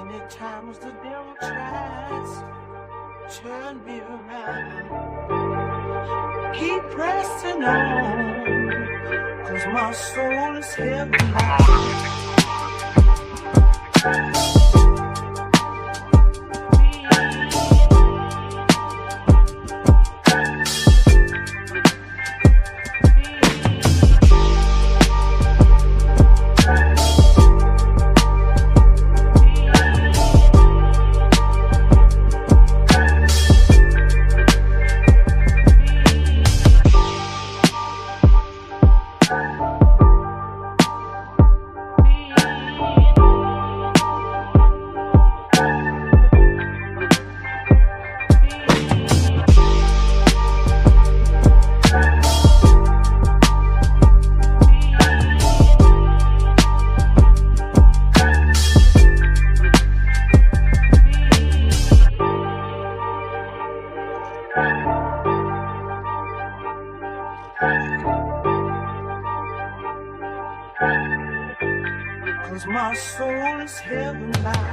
Many times the devil tries to turn me around. Keep pressing on, cause my soul is heavy now. Cause my soul is heaven now.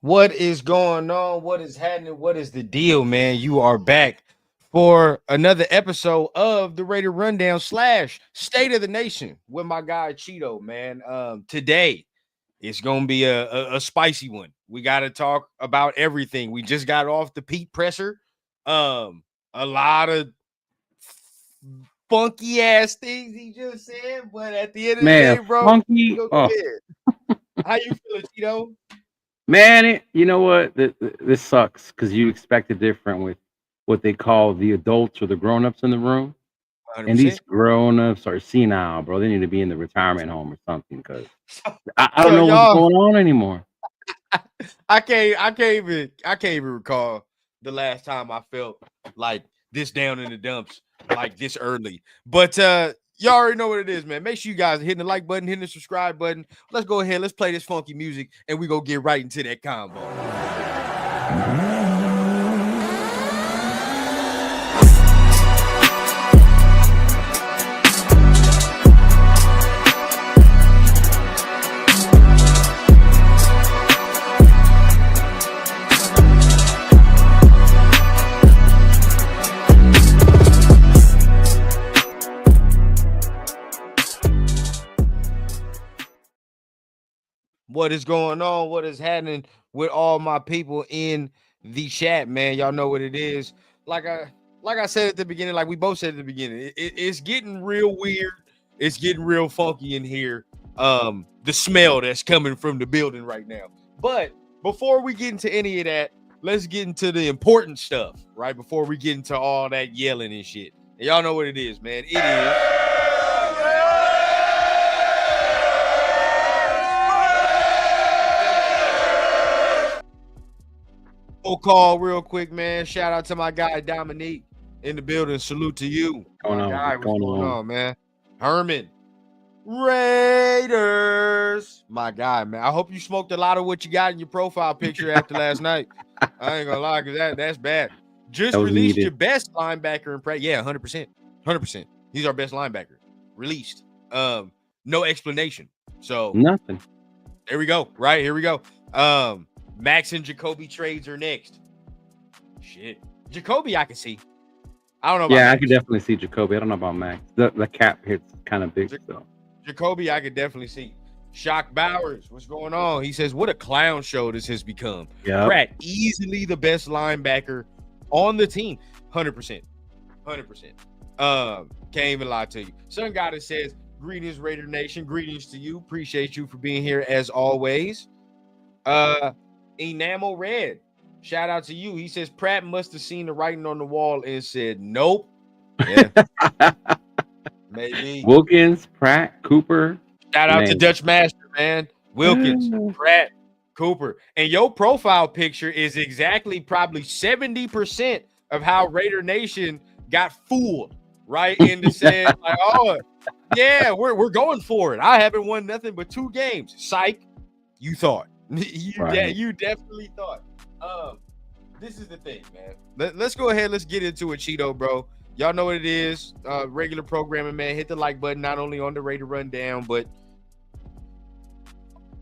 What is going on? What is happening? What is the deal, man? You are back for another episode of the Rated Rundown slash State of the Nation with my guy Chido, man. Today it's gonna be a spicy one. We got to talk about everything. We just got off the Pete presser. A lot of funky ass things he just said, but at the end of the day, Man, bro, funky. go Oh, ahead. How you feeling, Chido? man, you know what? This sucks because you expect it different with what they call the adults or the grown-ups in the room. And these 100%. grown-ups are senile, bro. They need to be in the retirement home or something because I don't So know what's y'all, going on anymore. I can't even recall the last time I felt like this down in the dumps like this early. But y'all already know what it is, man. Make sure you guys are hitting the like button, hitting the subscribe button. Let's go ahead, let's play this funky music, and we go get right into that combo. What is going on? What is happening with all my people in the chat, man? Y'all know what it is. Like I said at the beginning, like we both said at the beginning, it's getting real weird. It's getting real funky in here. The smell that's coming from the building right now. But before we get into any of that, let's get into the important stuff, right? Before we get into all that yelling and shit. And y'all know what it is, man. It is call real quick, man. Shout out to my guy Dominique in the building. Salute to you. What's Going on, man? Herman. Raiders. My guy, man. I hope you smoked a lot of what you got in your profile picture after last night. I ain't gonna lie, because that's bad. Just released your best linebacker in Pratt. Yeah, 100%. 100%. He's our best linebacker. Released. No explanation. So nothing. There we go. Right, here we go. Max and Jacoby trades are next. Shit. Jacoby, I can see. I don't know about Max. I can definitely see Jacoby. I don't know about Max. The cap hits kind of big. So Jacoby, I could definitely see. Shock Bowers, what's going on? He says, what a clown show this has become. Yep. Pratt, easily the best linebacker on the team. 100%. 100%. Can't even lie to you. Sun Goddess says, greetings, Raider Nation. Greetings to you. Appreciate you for being here as always. Enamel Red, shout out to you. He says, Pratt must have seen the writing on the wall and said, nope. Yeah. Maybe. Wilkins, Pratt, Cooper. Shout out to Dutch Master, man. Wilkins, Pratt, Cooper. And your profile picture is exactly probably 70% of how Raider Nation got fooled, right? Into saying, like, oh, yeah, we're going for it. I haven't won nothing but 2 games. Psych, you thought. You definitely thought. This is the thing, man. Let's go ahead. Let's get into it, Chido, bro. Y'all know what it is. Regular programming, man. Hit the like button, not only on the Raider Rundown, but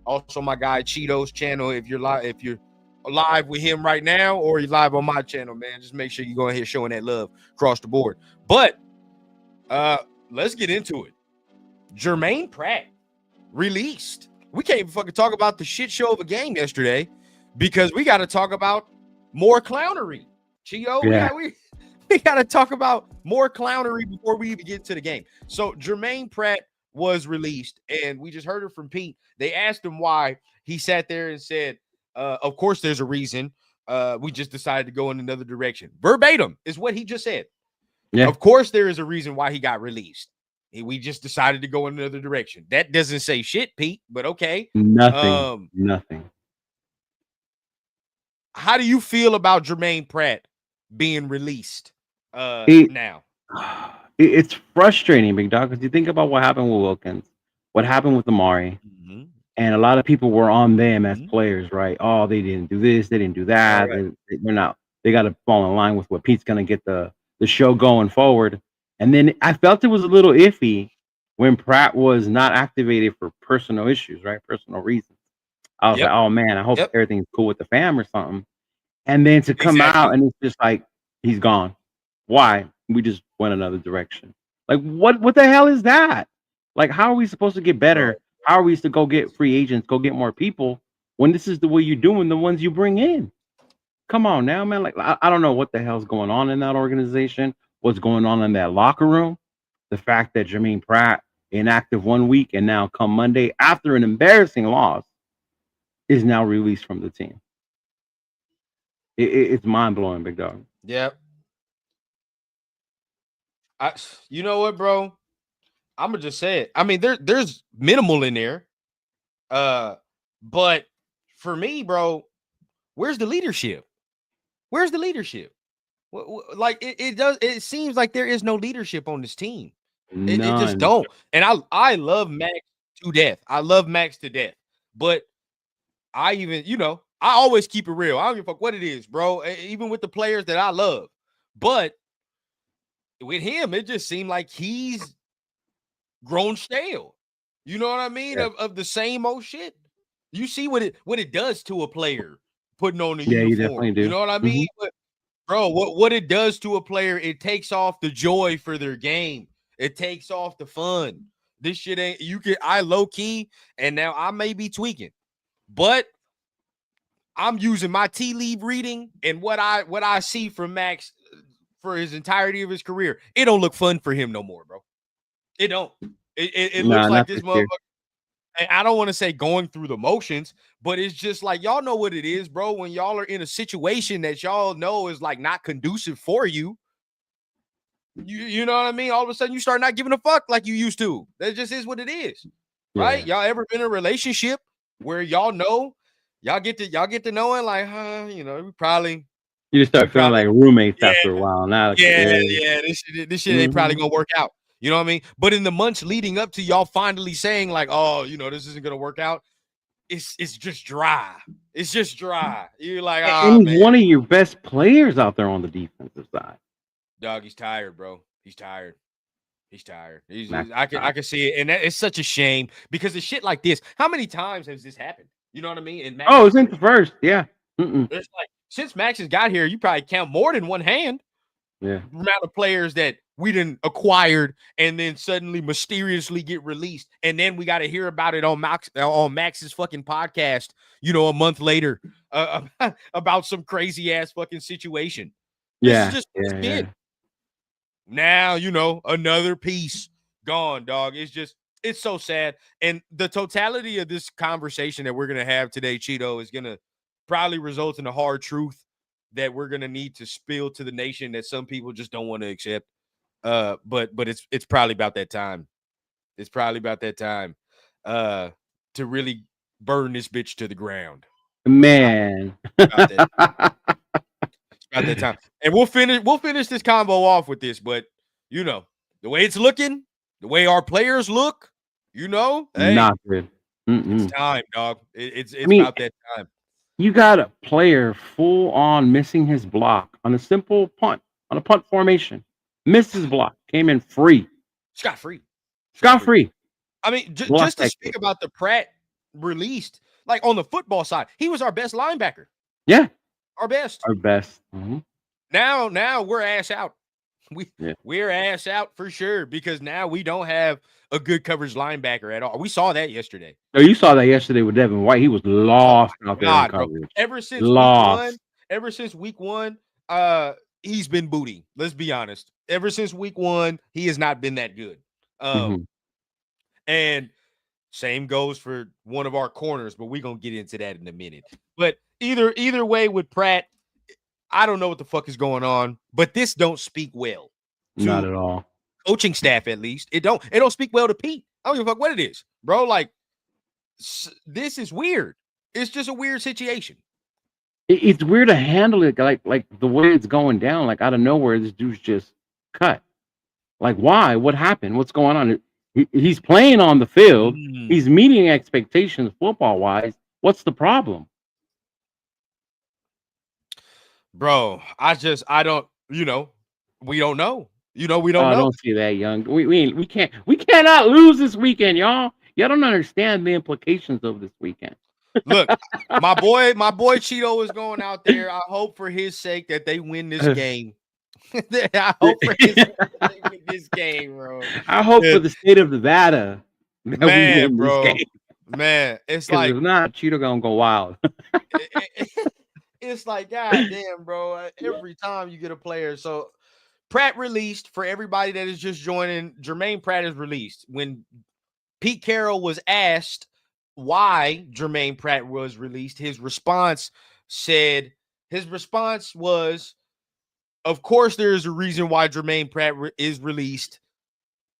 also my guy Chido's channel. If you're live with him right now, or you're live on my channel, man, just make sure you go ahead showing that love across the board. But let's get into it. Jermaine Pratt released. We can't even fucking talk about the shit show of a game yesterday because we got to talk about more clownery. Chido, yeah. we got to talk about more clownery before we even get to the game. So Jermaine Pratt was released, and we just heard it from Pete. They asked him why. He sat there and said, of course there's a reason. We just decided to go in another direction. Verbatim is what he just said. Yeah. Of course there is a reason why he got released. We just decided to go in another direction. That doesn't say shit, Pete, but okay. Nothing. How do you feel about Jermaine Pratt being released now? It's frustrating, big dog, because you think about what happened with Wilkins, what happened with Amari, and a lot of people were on them as players, right? Oh, they didn't do this, they didn't do that. Right. They're not. They got to fall in line with what Pete's going to get the show going forward. And then I felt it was a little iffy when Pratt was not activated for personal issues, right? Personal reasons. I was like, oh man, I hope everything's cool with the fam or something. And then to come out and it's just like, he's gone. Why? We just went another direction. Like, what the hell is that? Like, how are we supposed to get better? How are we to go get free agents, go get more people when this is the way you're doing the ones you bring in? Come on now, man. Like, I don't know what the hell's going on in that organization. What's going on in that locker room? The fact that Jermaine Pratt inactive 1 week and now come Monday after an embarrassing loss is now released from the team. It's mind blowing, big dog. Yep. You know what, bro? I'm gonna just say it. I mean, there's minimal in there, but for me, bro, where's the leadership? Where's the leadership? Like it seems like there is no leadership on this team. It just don't. And I love Max to death. I love Max to death. But I even, I always keep it real. I don't give a fuck what it is, bro. Even with the players that I love. But with him, it just seemed like he's grown stale. You know what I mean? Yeah. Of the same old shit. You see what it does to a player putting on the uniform. You definitely do. You know what I mean? But bro, what it does to a player, it takes off the joy for their game. It takes off the fun. This shit ain't I low key, and now I may be tweaking, but I'm using my tea leaf reading and what I see from Max for his entirety of his career. It don't look fun for him no more, bro. It don't. It looks like this motherfucker. I don't want to say going through the motions, but it's just like y'all know what it is, bro. When y'all are in a situation that y'all know is like not conducive for you, you know what I mean? All of a sudden you start not giving a fuck like you used to. That just is what it is. Right? Y'all ever been in a relationship where y'all know y'all get to knowing like, we probably You just start feeling like roommates yeah, after a while. Now, this shit ain't probably gonna work out. You know what I mean? But in the months leading up to y'all finally saying like, oh, this isn't gonna work out, it's just dry. It's just dry. You're like, oh and man, one of your best players out there on the defensive side. dog, he's tired, bro. He's tired. He's tired. I can see it, and it's such a shame because of shit like this. How many times has this happened? You know what I mean? And Oh, it's in the first, yeah. It's like since Max has got here, you probably count more than one hand. Yeah, The amount of players that we didn't acquired and then suddenly mysteriously get released, and then we got to hear about it on Max's fucking podcast. A month later, about some crazy ass fucking situation. This is just what it's been. Now, another piece gone, dog. It's so sad. And the totality of this conversation that we're going to have today, Chido, is going to probably result in a hard truth that we're going to need to spill to the nation that some people just don't want to accept. But it's probably about that time. It's probably about that time to really burn this bitch to the ground. Man. About that time. And we'll finish this combo off with this, but the way it's looking, the way our players look, hey, not good. It's time, dog. It's about that time. You got a player full on missing his block on a simple punt, on a punt formation. Missed his block, came in free. Scot-free. I mean, just to speak about the Pratt released, like on the football side, he was our best linebacker. Yeah. Our best. Mm-hmm. Now we're ass out. We're ass out for sure because now we don't have a good coverage linebacker at all. We saw that yesterday. Oh, you saw that yesterday with Devin White. He was lost out there in coverage. Bro. Ever since week one, he's been booty. Let's be honest. Ever since week one, he has not been that good. And same goes for one of our corners, but we're gonna get into that in a minute. But either way with Pratt, I don't know what the fuck is going on, but this don't speak well. Not at all. Coaching staff, at least. It don't speak well to Pete. I don't give a fuck what it is, bro. Like, this is weird. It's just a weird situation. It's weird to handle it like the way it's going down. Like out of nowhere, this dude's just cut. Like, why? What happened? What's going on? He's playing on the field. He's meeting expectations football wise. What's the problem? Bro, I don't, we don't know. We don't know. Don't say that, young. We cannot lose this weekend, y'all. Y'all don't understand the implications of this weekend. Look, my boy Chido is going out there. I hope for his sake that they win this game. I hope for his sake that they win this game, bro. I hope for the state of Nevada that we win bro. This game. Man, it's like if not, Chido gonna go wild. It's like, goddamn, bro. Every time you get a player, so Pratt released for everybody that is just joining. Jermaine Pratt is released. When Pete Carroll was asked why Jermaine Pratt was released, his response was, of course, there is a reason why Jermaine Pratt is released.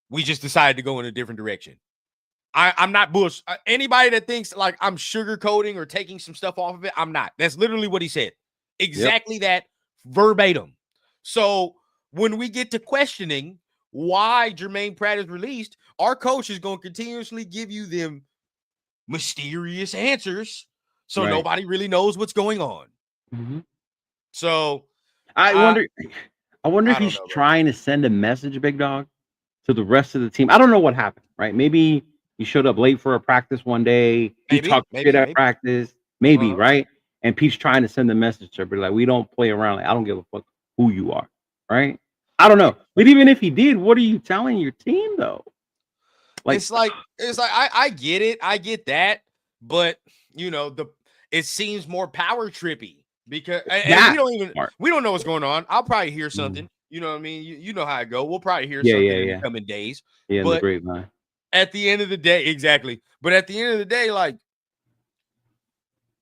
We just decided to go in a different direction. I'm not bullshit. Anybody that thinks like I'm sugarcoating or taking some stuff off of it, I'm not. That's literally what he said. Exactly that, verbatim. So when we get to questioning why Jermaine Pratt is released, our coach is going to continuously give you them mysterious answers, so nobody really knows what's going on. So I wonder if he's trying to send a message, Big Dog, to the rest of the team. I don't know what happened, right? Maybe he showed up late for a practice one day. He talked shit at practice. Maybe, right? And Pete's trying to send a message to her, but like, we don't play around. Like, I don't give a fuck who you are, right? I don't know. But even if he did, what are you telling your team though? Like, it's like I get it. I get that. But it seems more power trippy because we don't know what's going on. I'll probably hear something. You know what I mean? You know how I go. We'll probably hear something in the coming days. Yeah, but, the grapevine. at the end of the day, exactly. But at the end of the day, like,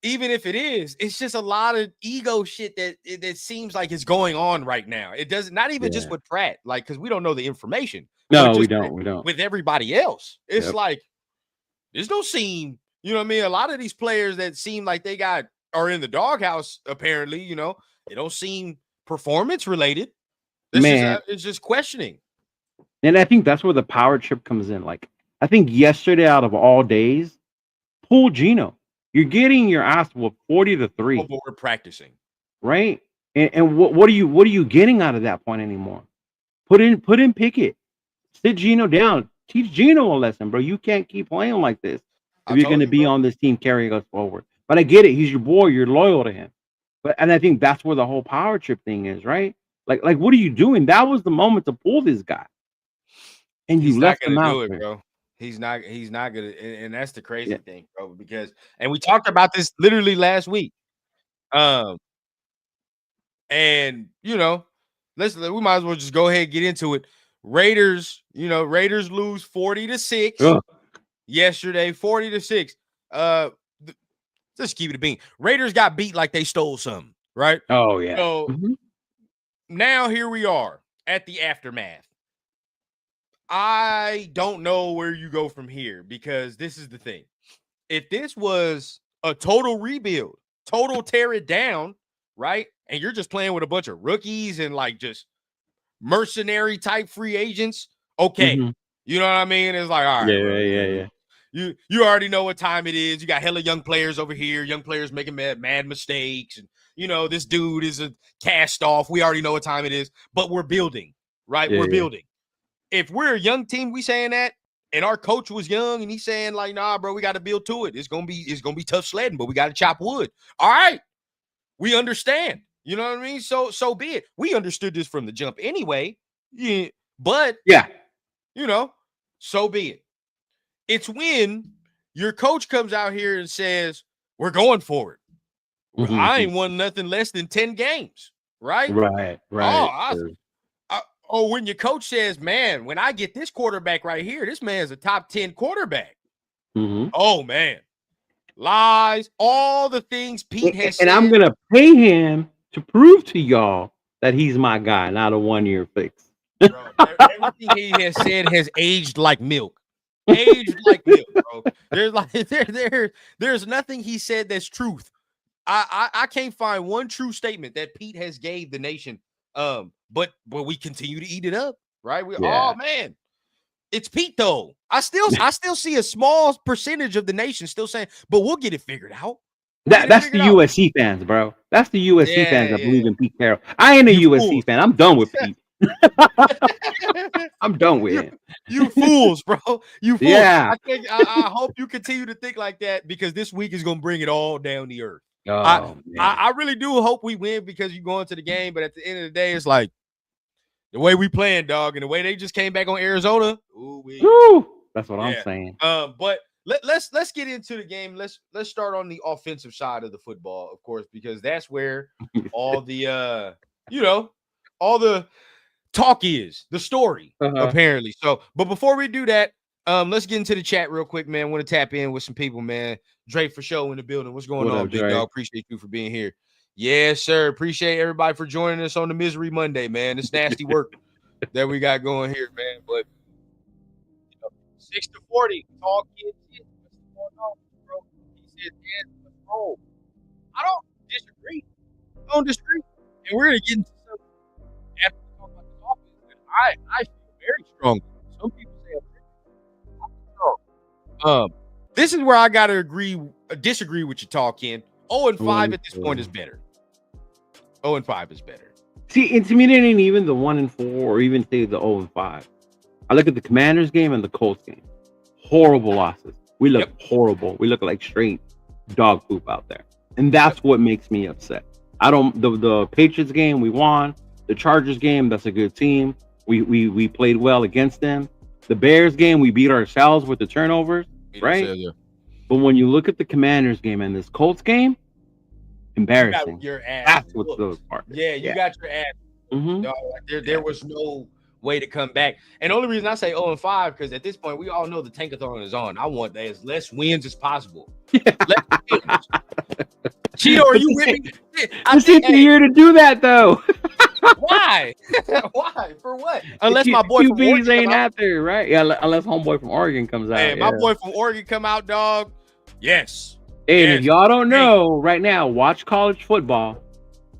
even if it is, it's just a lot of ego shit that seems like it's going on right now. It doesn't, not even just with Pratt, like, because we don't know the information. No, but we just don't. We don't. with everybody else. It's like there's no seem, you know what I mean? A lot of these players that seem like they are in the doghouse, apparently, you know, they don't seem performance related. It's just questioning. And I think that's where the power trip comes in. Like, I think yesterday, out of all days, pull Gino. You're getting your ass whooped 40-3. Oh, but we're practicing, right? And what are you getting out of that point anymore? Put in Pickett. Sit Gino down. Teach Gino a lesson, bro. You can't keep playing like this if you're going to be on this team carrying us forward. But I get it. He's your boy. You're loyal to him. And I think that's where the whole power trip thing is, right? Like what are you doing? That was the moment to pull this guy. And you left him out, do it, bro. He's not gonna, and that's the crazy thing, bro. Because, and we talked about this literally last week. And you know, we might as well just go ahead and get into it. Raiders lose 40-6 yesterday, 40-6. Just keep it a bean. Raiders got beat like they stole something, right? Oh yeah. So now here we are at the aftermath. I don't know where you go from here, because this is the thing. If this was a total rebuild, total tear it down, right? And you're just playing with a bunch of rookies and like just mercenary type free agents, okay. You know what I mean? It's like, all right. Yeah. You already know what time it is. You got hella young players over here, young players making mad mistakes. And, you know, this dude is a cast off. We already know what time it is, but we're building, right? We're building. If we're a young team, we saying that, and our coach was young and he's saying like, nah, bro, we got to build to it. It's gonna be tough sledding, but we got to chop wood. All right. We understand. You know what I mean? So be it. We understood this from the jump anyway. Yeah, but you know, so be it. It's when your coach comes out here and says, we're going for it. I ain't won nothing less than 10 games. Right. When your coach says, man, when I get this quarterback right here, this man's a top 10 quarterback. Oh, man. Lies, all the things Pete has said. And I'm going to pay him to prove to y'all that he's my guy, not a 1-year fix. Bro, everything he has said has aged like milk. Aged like milk, bro. There's nothing he said that's truth. I can't find one true statement that Pete has gave the nation. But we continue to eat it up, right? Oh man, it's Pete though. I still see a small percentage of the nation still saying, but we'll get it figured out. That's the USC fans, bro. That's the USC fans that believe in Pete Carroll. I ain't a USC fan. I'm done with Pete. I'm done with him. You fools, bro. You fools. Yeah. I hope you continue to think like that, because this week is gonna bring it all down the earth. I really do hope we win, because you go into the game, but at the end of the day, it's like the way we playing, dog, and the way they just came back on Arizona. That's what I'm saying. But let's get into the game. Let's start on the offensive side of the football, of course, because that's where all the all the talk is, the story, apparently. So, but before we do that, let's get into the chat real quick, man. Want to tap in with some people, man. Drake for show in the building. What's going on, big dog? Appreciate you for being here. Yes, sir. Appreciate everybody for joining us on the Misery Monday, man. It's nasty work that we got going here, man. But 6-40, tall kids. What's going on, bro? He said, let's roll. I don't disagree. And we're gonna get into some after we talk about this offense. I feel very strong. Some people say I'm strong. This is where I gotta disagree with you, talk, Ken. 0-5 at this point is better. 0-5 is better. See, and to me, it ain't even the 1-4 or even say the 0-5. I look at the Commanders game and the Colts game. Horrible losses. We look horrible. We look like straight dog poop out there. And that's what makes me upset. The Patriots game, we won. The Chargers game, that's a good team. We played well against them. The Bears game, we beat ourselves with the turnovers, right? But when you look at the Commanders game and this Colts game, embarrassing. You got your ass. That's what's those parts. Yeah, you got your ass. Dog, there was no way to come back. And the only reason I say 0-5 because at this point we all know the tankathon is on. I want as less wins as possible. Less wins. Cheeto, are you with me? This is the year to do that, though. Why? Why? For what? Unless my boy from QBs Oregon ain't out there, right? Yeah, unless homeboy from Oregon comes out. Hey, my boy from Oregon come out, dog. Yes. And yes. if y'all don't know, right now, watch college football.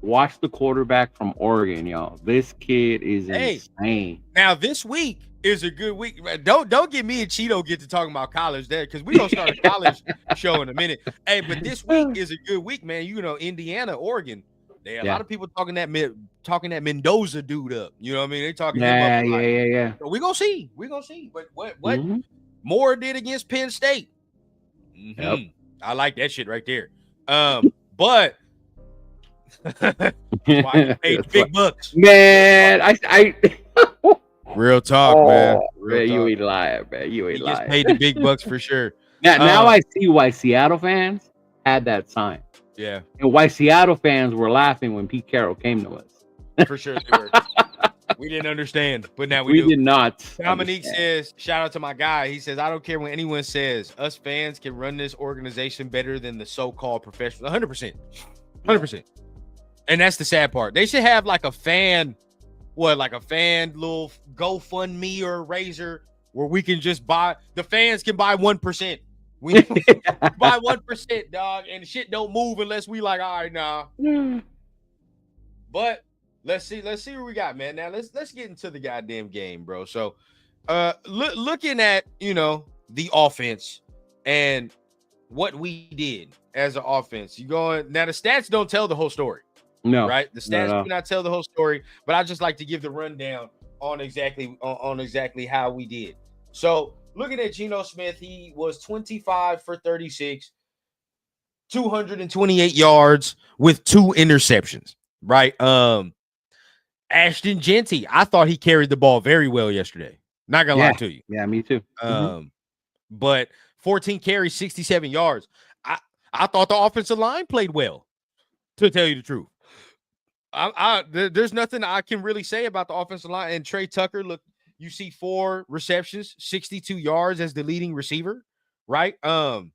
Watch the quarterback from Oregon, y'all. This kid is insane. Now this week is a good week. Don't get me and Chido get to talking about college there because we're gonna start a college show in a minute. Hey, but this week is a good week, man. You know, Indiana, Oregon. A lot of people talking that Mendoza dude up. You know what I mean? They talking him up. Yeah. So we're gonna see. But what Moore did against Penn State. Yep. I like that shit right there. But why you paid big bucks, man. I real talk, man. You ain't lying, man. You ain't lying. Just paid the big bucks for sure. Now I see why Seattle fans had that sign. Yeah, and why Seattle fans were laughing when Pete Carroll came to us. For sure, they were. We didn't understand, but now we do. Did not. Dominique says, shout out to my guy. He says, I don't care what anyone says. Us fans can run this organization better than the so-called professionals. 100%. 100%. And that's the sad part. They should have like a fan little GoFundMe or Razor where we can just buy, the fans can buy 1%. We buy 1%, dog, and shit don't move unless we like, all right, nah. But let's see what we got, man. Now let's get into the goddamn game, bro. So looking at, the offense and what we did as an offense. Now the stats don't tell the whole story. No. Right? The stats do not tell the whole story, but I just like to give the rundown on exactly how we did. So looking at Geno Smith, he was 25 for 36, 228 yards with 2 interceptions. Right. Ashton Genty, I thought he carried the ball very well yesterday. Not gonna lie to you. Yeah, me too. But 14 carries, 67 yards. I thought the offensive line played well, to tell you the truth. There's nothing I can really say about the offensive line. And Trey Tucker, look, you see 4 receptions, 62 yards as the leading receiver, right? And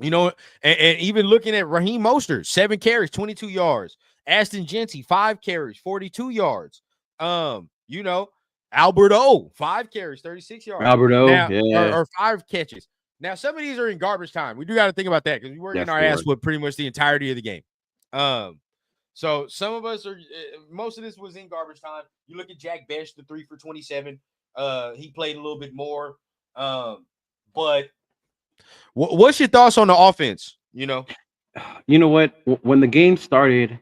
even looking at Raheem Mostert, 7 carries, 22 yards. Ashton Genty, 5 carries, 42 yards. Albert O, 5 carries, 36 yards. Albert O, or 5 catches. Now, some of these are in garbage time. We do got to think about that because we working our ass with pretty much the entirety of the game. So some of us most of this was in garbage time. You look at Jack Bench, the 3 for 27. He played a little bit more. But what's your thoughts on the offense? You know what? When the game started,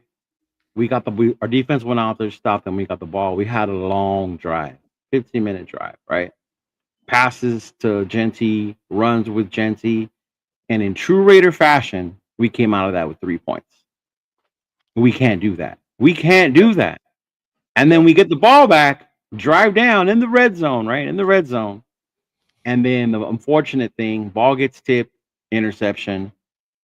our defense went out there, stopped them. We got the ball. We had a long drive, 15-minute drive, right? Passes to Genty, runs with Genty, and in true Raider fashion, we came out of that with 3 points. We can't do that. And then we get the ball back, drive down in the red zone, right? In the red zone. And then the unfortunate thing, ball gets tipped, interception,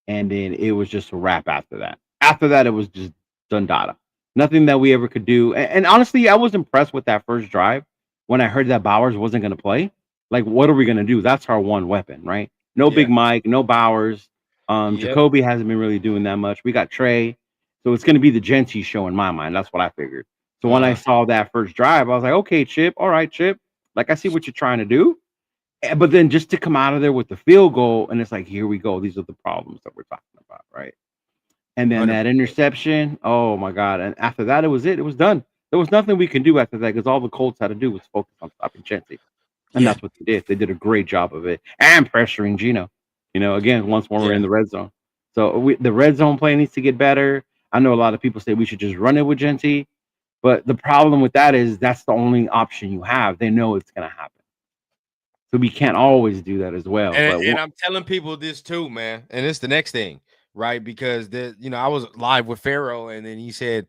and then it was just a wrap after that. After that, it was just done data. Nothing that we ever could do. And honestly, I was impressed with that first drive when I heard that Bowers wasn't going to play. Like, what are we going to do? That's our one weapon, right? No Big Mike, no Bowers. Jacoby hasn't been really doing that much. We got Trey. So it's going to be the Genty show in my mind. That's what I figured. So when I saw that first drive, I was like, okay, Chip. All right, Chip. Like, I see what you're trying to do. But then just to come out of there with the field goal, and it's like, here we go. These are the problems that we're talking about, right? And then that interception, oh, my God. And after that, it was it. It was done. There was nothing we can do after that because all the Colts had to do was focus on stopping Genty. And that's what they did. They did a great job of it. And pressuring Geno, again, once more we're in the red zone. So the red zone play needs to get better. I know a lot of people say we should just run it with Genty. But the problem with that is that's the only option you have. They know it's going to happen. So we can't always do that as well. And I'm telling people this too, man. And it's the next thing, right? Because I was live with Pharaoh, and then he said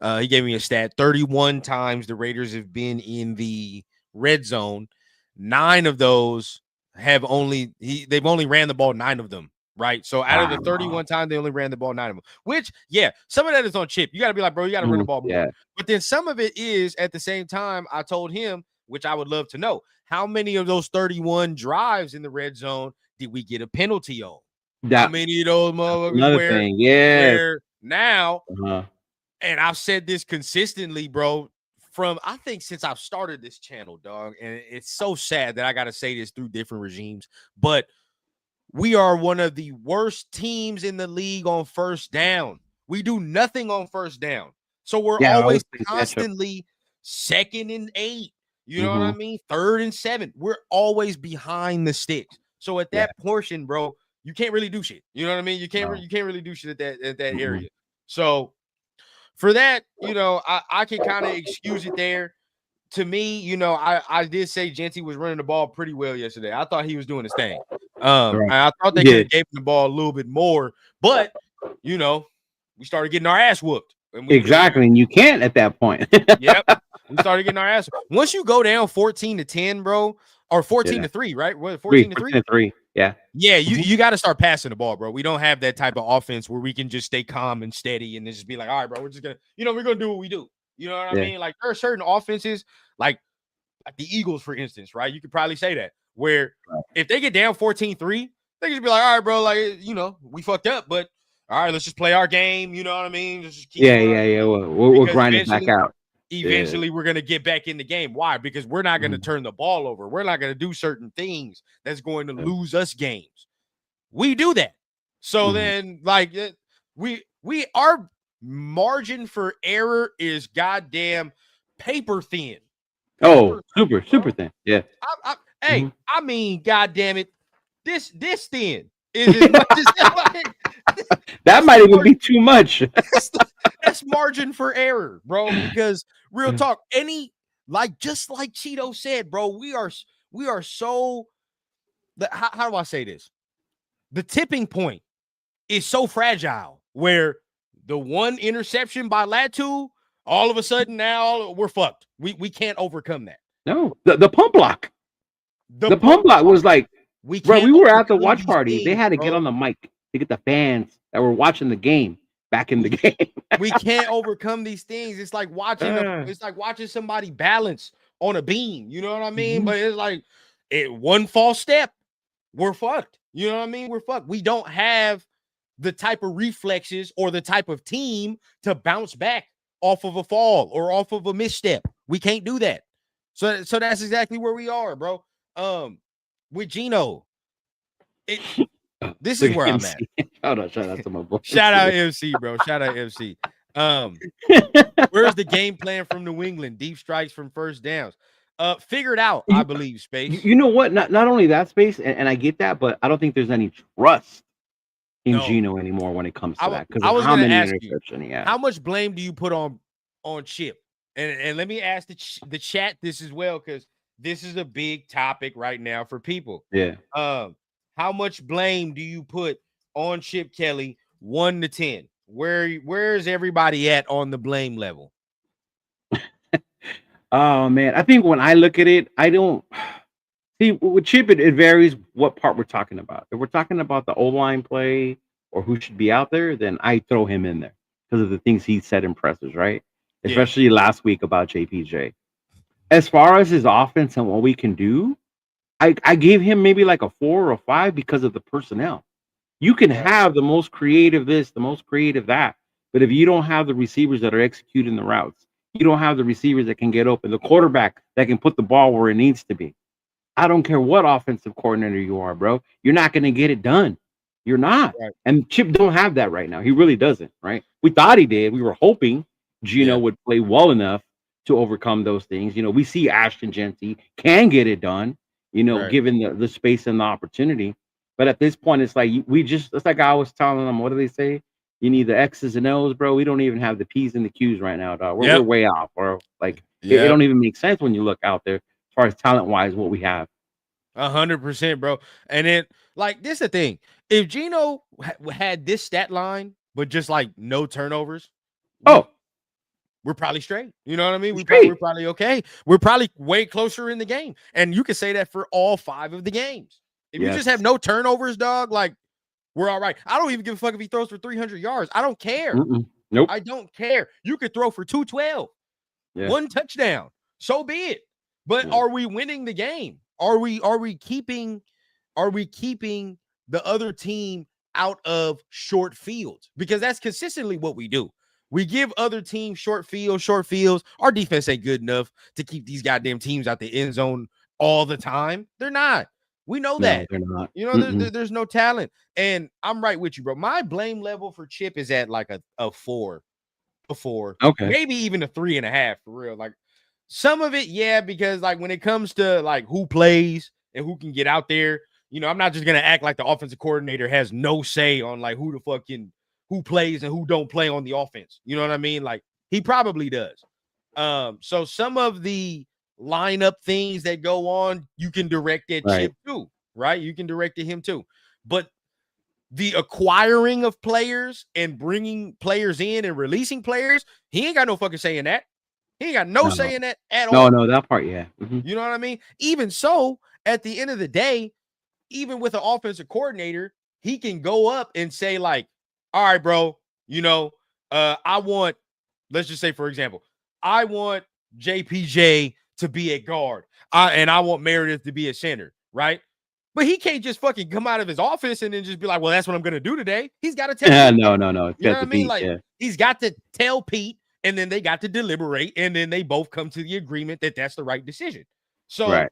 he gave me a stat: 31 times the Raiders have been in the red zone. 9 of those they've only ran the ball 9 of them. right? So out of the 31 times, they only ran the ball 9 of them, which, yeah, some of that is on Chip. You got to be like, bro, you got to run the ball more. Yeah. But then some of it is at the same time, I told him, which I would love to know, how many of those 31 drives in the red zone did we get a penalty on? How many of those motherfuckers where now, and I've said this consistently, bro, from I think since I've started this channel, dog, and it's so sad that I got to say this through different regimes, but we are one of the worst teams in the league on first down. We do nothing on first down. So we're always constantly 2nd and 8. You know what I mean? 3rd and 7. We're always behind the sticks. So at that portion, bro, you can't really do shit. You know what I mean? You can't really do shit at that area. So for that, you know, I can kind of excuse it there. To me, you know, I did say Genty was running the ball pretty well yesterday. I thought he was doing his thing. I thought they could have gave him the ball a little bit more, but you know, we started getting our ass whooped. And you can't at that point. Yep, we started getting our ass whooped. Once you go down 14-10, bro, or 14-3, right? 14-3. Yeah. Yeah, you got to start passing the ball, bro. We don't have that type of offense where we can just stay calm and steady and just be like, all right, bro, we're just gonna, you know, we're gonna do what we do. You know what I mean? Like there are certain offenses, like the Eagles, for instance, right? You could probably say that where if they get down 14-3, they just be like, all right, bro, like, you know, we fucked up, but all right, let's just play our game. You know what I mean? Just keep We'll grind it back out. Eventually, we're gonna get back in the game. Why? Because we're not gonna turn the ball over. We're not gonna do certain things that's going to lose us games. We do that. So then, like, we our margin for error is goddamn paper thin. Super thin. Yeah. I mean, goddamn it, this thin is as much as like, that might even be too much. That's margin for error, bro. Because real talk, just like Chido said, bro, we are so. How do I say this? The tipping point is so fragile where the one interception by Latu, all of a sudden now we're fucked. We can't overcome that. No, the pump block. The pump block was like, we were at the watch party. They had to get on the mic to get the fans that were watching the game back in the game. We can't overcome these things. It's like watching somebody balance on a beam. You know what I mean? But it's like one false step, we're fucked. You know what I mean? We're fucked. We don't have the type of reflexes or the type of team to bounce back off of a fall or off of a misstep. We can't do that. So that's exactly where we are, bro. With Gino, this is where I'm at. Hold on, shout out to my boy. Shout out MC, bro. Shout out MC. Where's the game plan from New England? Deep strikes from first downs. Figured out, I believe, Space. You know what? Not only that, Space, and I get that, but I don't think there's any trust in Gino anymore when it comes to that. Because I was how many ask interceptions he had. How much blame do you put on Chip? And let me ask the chat this as well, because this is a big topic right now for people. Yeah. How much blame do you put on Chip Kelly 1 to 10? Where's everybody at on the blame level? Oh man, I think when I look at it, I don't see with Chip. It varies what part we're talking about. If we're talking about the O-line play or who should be out there, then I throw him in there because of the things he said in pressers, right? Especially last week about JPJ. As far as his offense and what we can do, I gave him maybe like a 4 or a 5 because of the personnel. You can have the most creative this, the most creative that, but if you don't have the receivers that are executing the routes, you don't have the receivers that can get open, the quarterback that can put the ball where it needs to be. I don't care what offensive coordinator you are, bro. You're not going to get it done. You're not. Right. And Chip don't have that right now. He really doesn't, right? We thought he did. We were hoping Gino would play well enough to overcome those things. You know, we see Ashton Genty can get it done, you know, given the space and the opportunity. But at this point, it's like it's like I was telling them, what do they say? You need the X's and O's, bro. We don't even have the P's and the Q's right now, dog. We're way off, bro. Like it don't even make sense when you look out there as far as talent wise, what we have. 100%, bro. And then, like, this is the thing. If Gino had this stat line, but just like no turnovers, we're probably straight. You know what I mean? We're probably okay. We're probably way closer in the game. And you can say that for all 5 of the games. If you just have no turnovers, dog, like we're all right. I don't even give a fuck if he throws for 300 yards. I don't care. Nope. I don't care. You could throw for 212, one touchdown. So be it. But are we winning the game? Are we keeping the other team out of short fields? Because that's consistently what we do. We give other teams short fields. Our defense ain't good enough to keep these goddamn teams out the end zone all the time. They're not. We know that. They're not. You know, there's no talent. And I'm right with you, bro. My blame level for Chip is at like a 4. A 4. Okay. Maybe even a 3.5 for real. Like some of it, yeah, because like when it comes to like who plays and who can get out there, you know, I'm not just gonna act like the offensive coordinator has no say on like who plays and who don't play on the offense. You know what I mean? Like he probably does. So some of the lineup things that go on, you can direct at Chip too, right? You can direct at him too. But the acquiring of players and bringing players in and releasing players, he ain't got no fucking say in that. He ain't got no say in that at all. No, that part, yeah. You know what I mean? Even so, at the end of the day, even with an offensive coordinator, he can go up and say like, all right, bro, you know, I want, let's just say, for example, I want JPJ to be a guard. And I want Meredith to be a center, right? But he can't just fucking come out of his office and then just be like, well, that's what I'm going to do today. He's got to tell Pete. No. You know what I mean? Like, he's got to tell Pete, and then they got to deliberate, and then they both come to the agreement that that's the right decision. So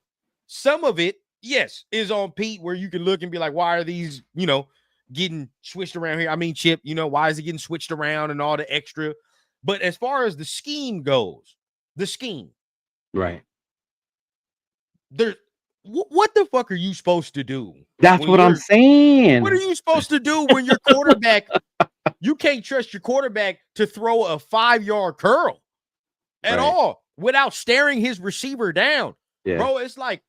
some of it, yes, is on Pete, where you can look and be like, why are these, you know, getting switched around here? I mean, Chip, you know, why is it getting switched around and all the extra? But as far as the scheme goes, right. There's what the fuck are you supposed to do? That's what I'm saying. What are you supposed to do when your quarterback, you can't trust your quarterback to throw a 5-yard curl at all without staring his receiver down? Bro, it's like,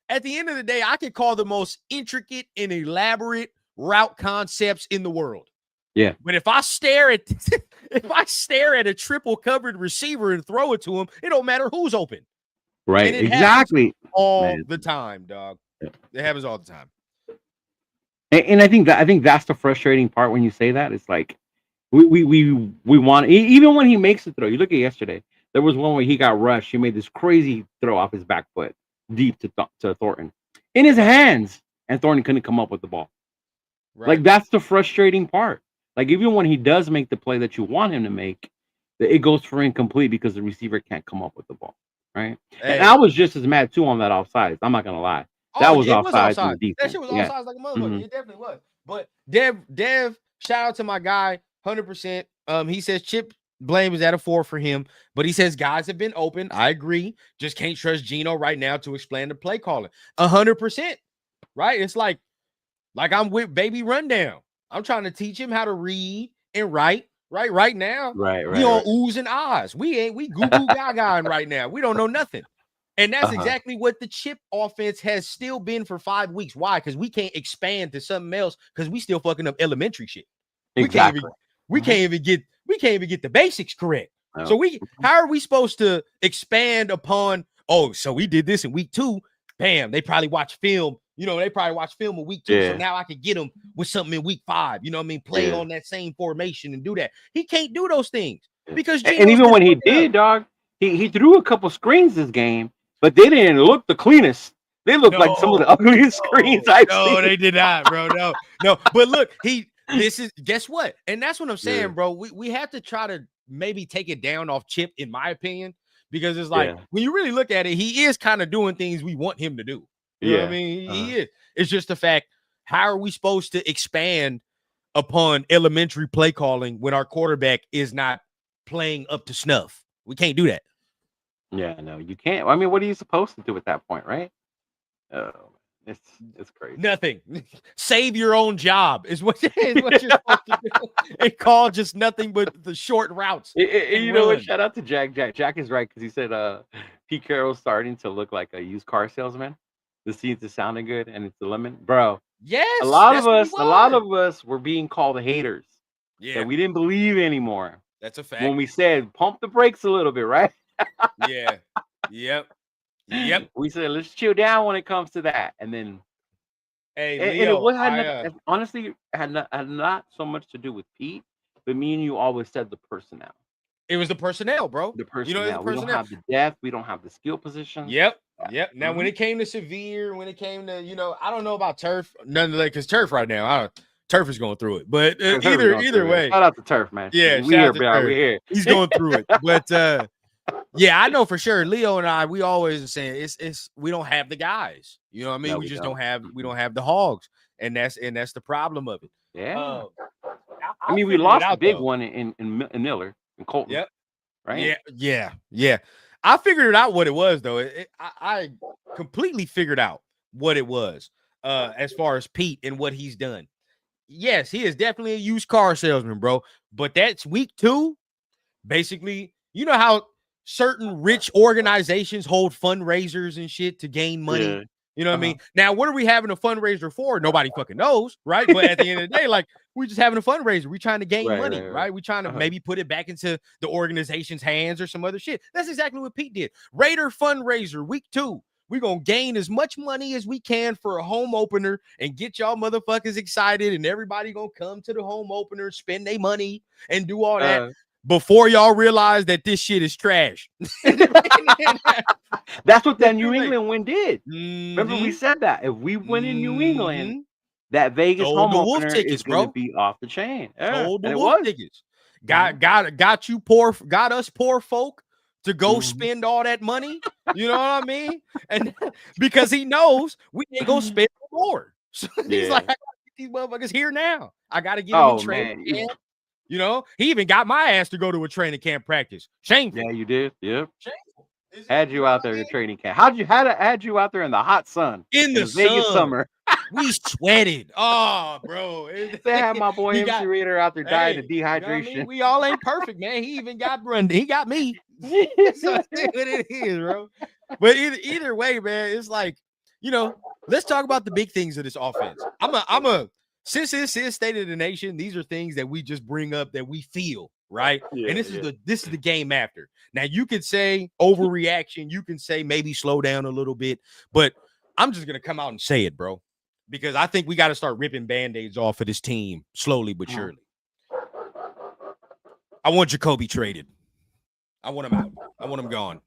at the end of the day, I could call the most intricate and elaborate route concepts in the world. Yeah. But if I stare at a triple covered receiver and throw it to him, it don't matter who's open. Right. Exactly. All the time, dog. It happens all the time. And I think that's the frustrating part when you say that. It's like we want, even when he makes the throw. You look at yesterday. There was one where he got rushed. He made this crazy throw off his back foot deep to Thornton in his hands, and Thornton couldn't come up with the ball. Like that's the frustrating part. Like even when he does make the play that you want him to make, it goes for incomplete because the receiver can't come up with the ball. Right. Hey. And I was just as mad too on that offsides. I'm not gonna lie. That was offsides. That shit was offsides like a motherfucker. It definitely was. But Dev, shout out to my guy, 100%. He says Chip blame is at a 4 for him, but he says guys have been open. I agree. Just can't trust Gino right now to explain the play calling. 100%. Right? It's like I'm with Baby Rundown. I'm trying to teach him how to read and write. Right now, we on oohs and ahs. We goo goo gaga right now. We don't know nothing. And that's exactly what the Chip offense has still been for 5 weeks. Why? Because we can't expand to something else because we still fucking up elementary shit. Exactly. We can't even get the basics correct. No. So how are we supposed to expand upon, so we did this in week 2. Bam, they probably watch film. You know, they probably watch film in week 2. So now I can get them with something in week 5. You know what I mean? Play on that same formation and do that. He can't do those things because and even when he did, dog, he threw a couple screens this game, but they didn't look the cleanest. They looked like some of the ugliest screens I've seen. No, they did not, bro. No. But look, guess what? And that's what I'm saying, bro. We have to try to maybe take it down off Chip, in my opinion, because it's like when you really look at it, he is kind of doing things we want him to do. You know what I mean? He is. It's just the fact, how are we supposed to expand upon elementary play calling when our quarterback is not playing up to snuff? We can't do that. Yeah, no, you can't. I mean, what are you supposed to do at that point, right? Oh, it's crazy. Nothing. Save your own job is what you're supposed to do. And call just nothing but the short routes. You know what? Shout out to Jack. Jack is right because he said Pete Carroll's starting to look like a used car salesman. The scenes is sounding good, and it's the lemon, bro. Yes, a lot of us were being called haters. Yeah, that we didn't believe anymore. That's a fact. When we said pump the brakes a little bit, right? Yeah. Yep. We said let's chill down when it comes to that, and then Hey, And it Leo, was had nothing, honestly had not so much to do with Pete, but me and you always said the personnel. it was the personnel, bro. The You know, it's the personnel. We don't personnel. have the depth. We don't have the skill positions. Yep. Yep. Now, when Mhm. it came to severe, when it came to, I don't know about turf, none of that, because turf right now, turf is going through it. But Turf is going either through it. way, Shout out to Turf, man. yeah, We shout here, out to bro. We turf. here. He's going through it. But yeah, I know for sure. Leo and I, we always are saying it's we don't have the guys. You know what I mean? No, we we just don't. don't have the hogs, and that's the problem of it. Yeah. I We figured it lost the out big though. one in Miller and Colton, Yep. right? Yeah. I figured it out what it was though. I completely figured out what it was. As far as Pete and what he's done. Yes, he is definitely a used car salesman, bro. But that's week 2. Basically, you know how certain rich organizations hold fundraisers and shit to gain money. Yeah. You know what I mean? Now, what are we having a fundraiser for? Nobody fucking knows, right? But at the end of the day, like, we're just having a fundraiser. We're trying to gain money, right? We're trying to maybe put it back into the organization's hands or some other shit. That's exactly what Pete did. Raider fundraiser, week 2. We're going to gain as much money as we can for a home opener and get y'all motherfuckers excited, and everybody going to come to the home opener, spend their money, and do all that. Before y'all realize that this shit is trash. That's what that New England win did. Mm-hmm. Remember, we said that if we win in New England, that Vegas home opener is going to be off the chain. Sold the and Wolf tickets. Got us poor folk to go spend all that money. You know what I mean? And because he knows we ain't gonna spend more. So he's like, I gotta get these motherfuckers here now. I gotta get them in training camp. You know, he even got my ass to go to a training camp practice. Shameful. Yeah, you did. Yep. Shameful. Had you out there in training camp. Had you out there in the hot sun? In the Vegas summer. We sweated. Oh, bro. They had my boy MC Raider out there dying of dehydration. You know what I mean? We all ain't perfect, man. He even got he got me. So that's what it is, bro. But either way, man, it's like, let's talk about the big things of this offense. Since this is State of the Nation, these are things that we just bring up that we feel, right? And this is the game after. Now, you could say overreaction, you can say maybe slow down a little bit, but I'm just gonna come out and say it, bro, because I think we got to start ripping band-aids off of this team slowly but surely. I want Jacoby traded. I want him out. I want him gone.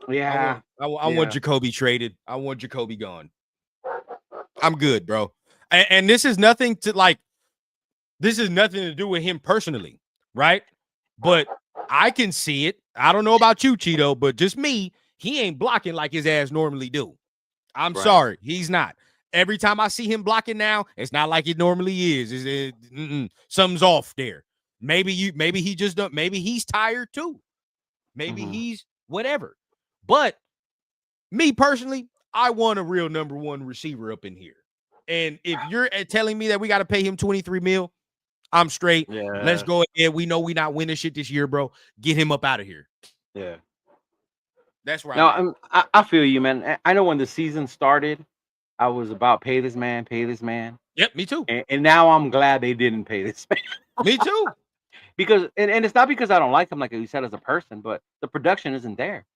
Yeah. I want Jacoby traded. I want Jacoby gone. I'm good, bro. And this is nothing to do with him personally, right? But I can see it. I don't know about you, Chido, but just me, he ain't blocking like his ass normally do. I'm sorry, he's not. Every time I see him blocking now, it's not like it normally is. Something's off there. Maybe he just don't. Maybe he's tired too. Maybe he's whatever. But me personally, I want a real number 1 receiver up in here. And if you're telling me that we got to pay him $23 million, I'm straight. Yeah. Let's go ahead. We know we're not winning shit this year, bro. Get him up out of here. Yeah. That's right. No, I feel you, man. I know when the season started, I was about pay this man. Yep, me too. And now I'm glad they didn't pay this man. Me too. Because and it's not because I don't like him, like you said, as a person, but the production isn't there.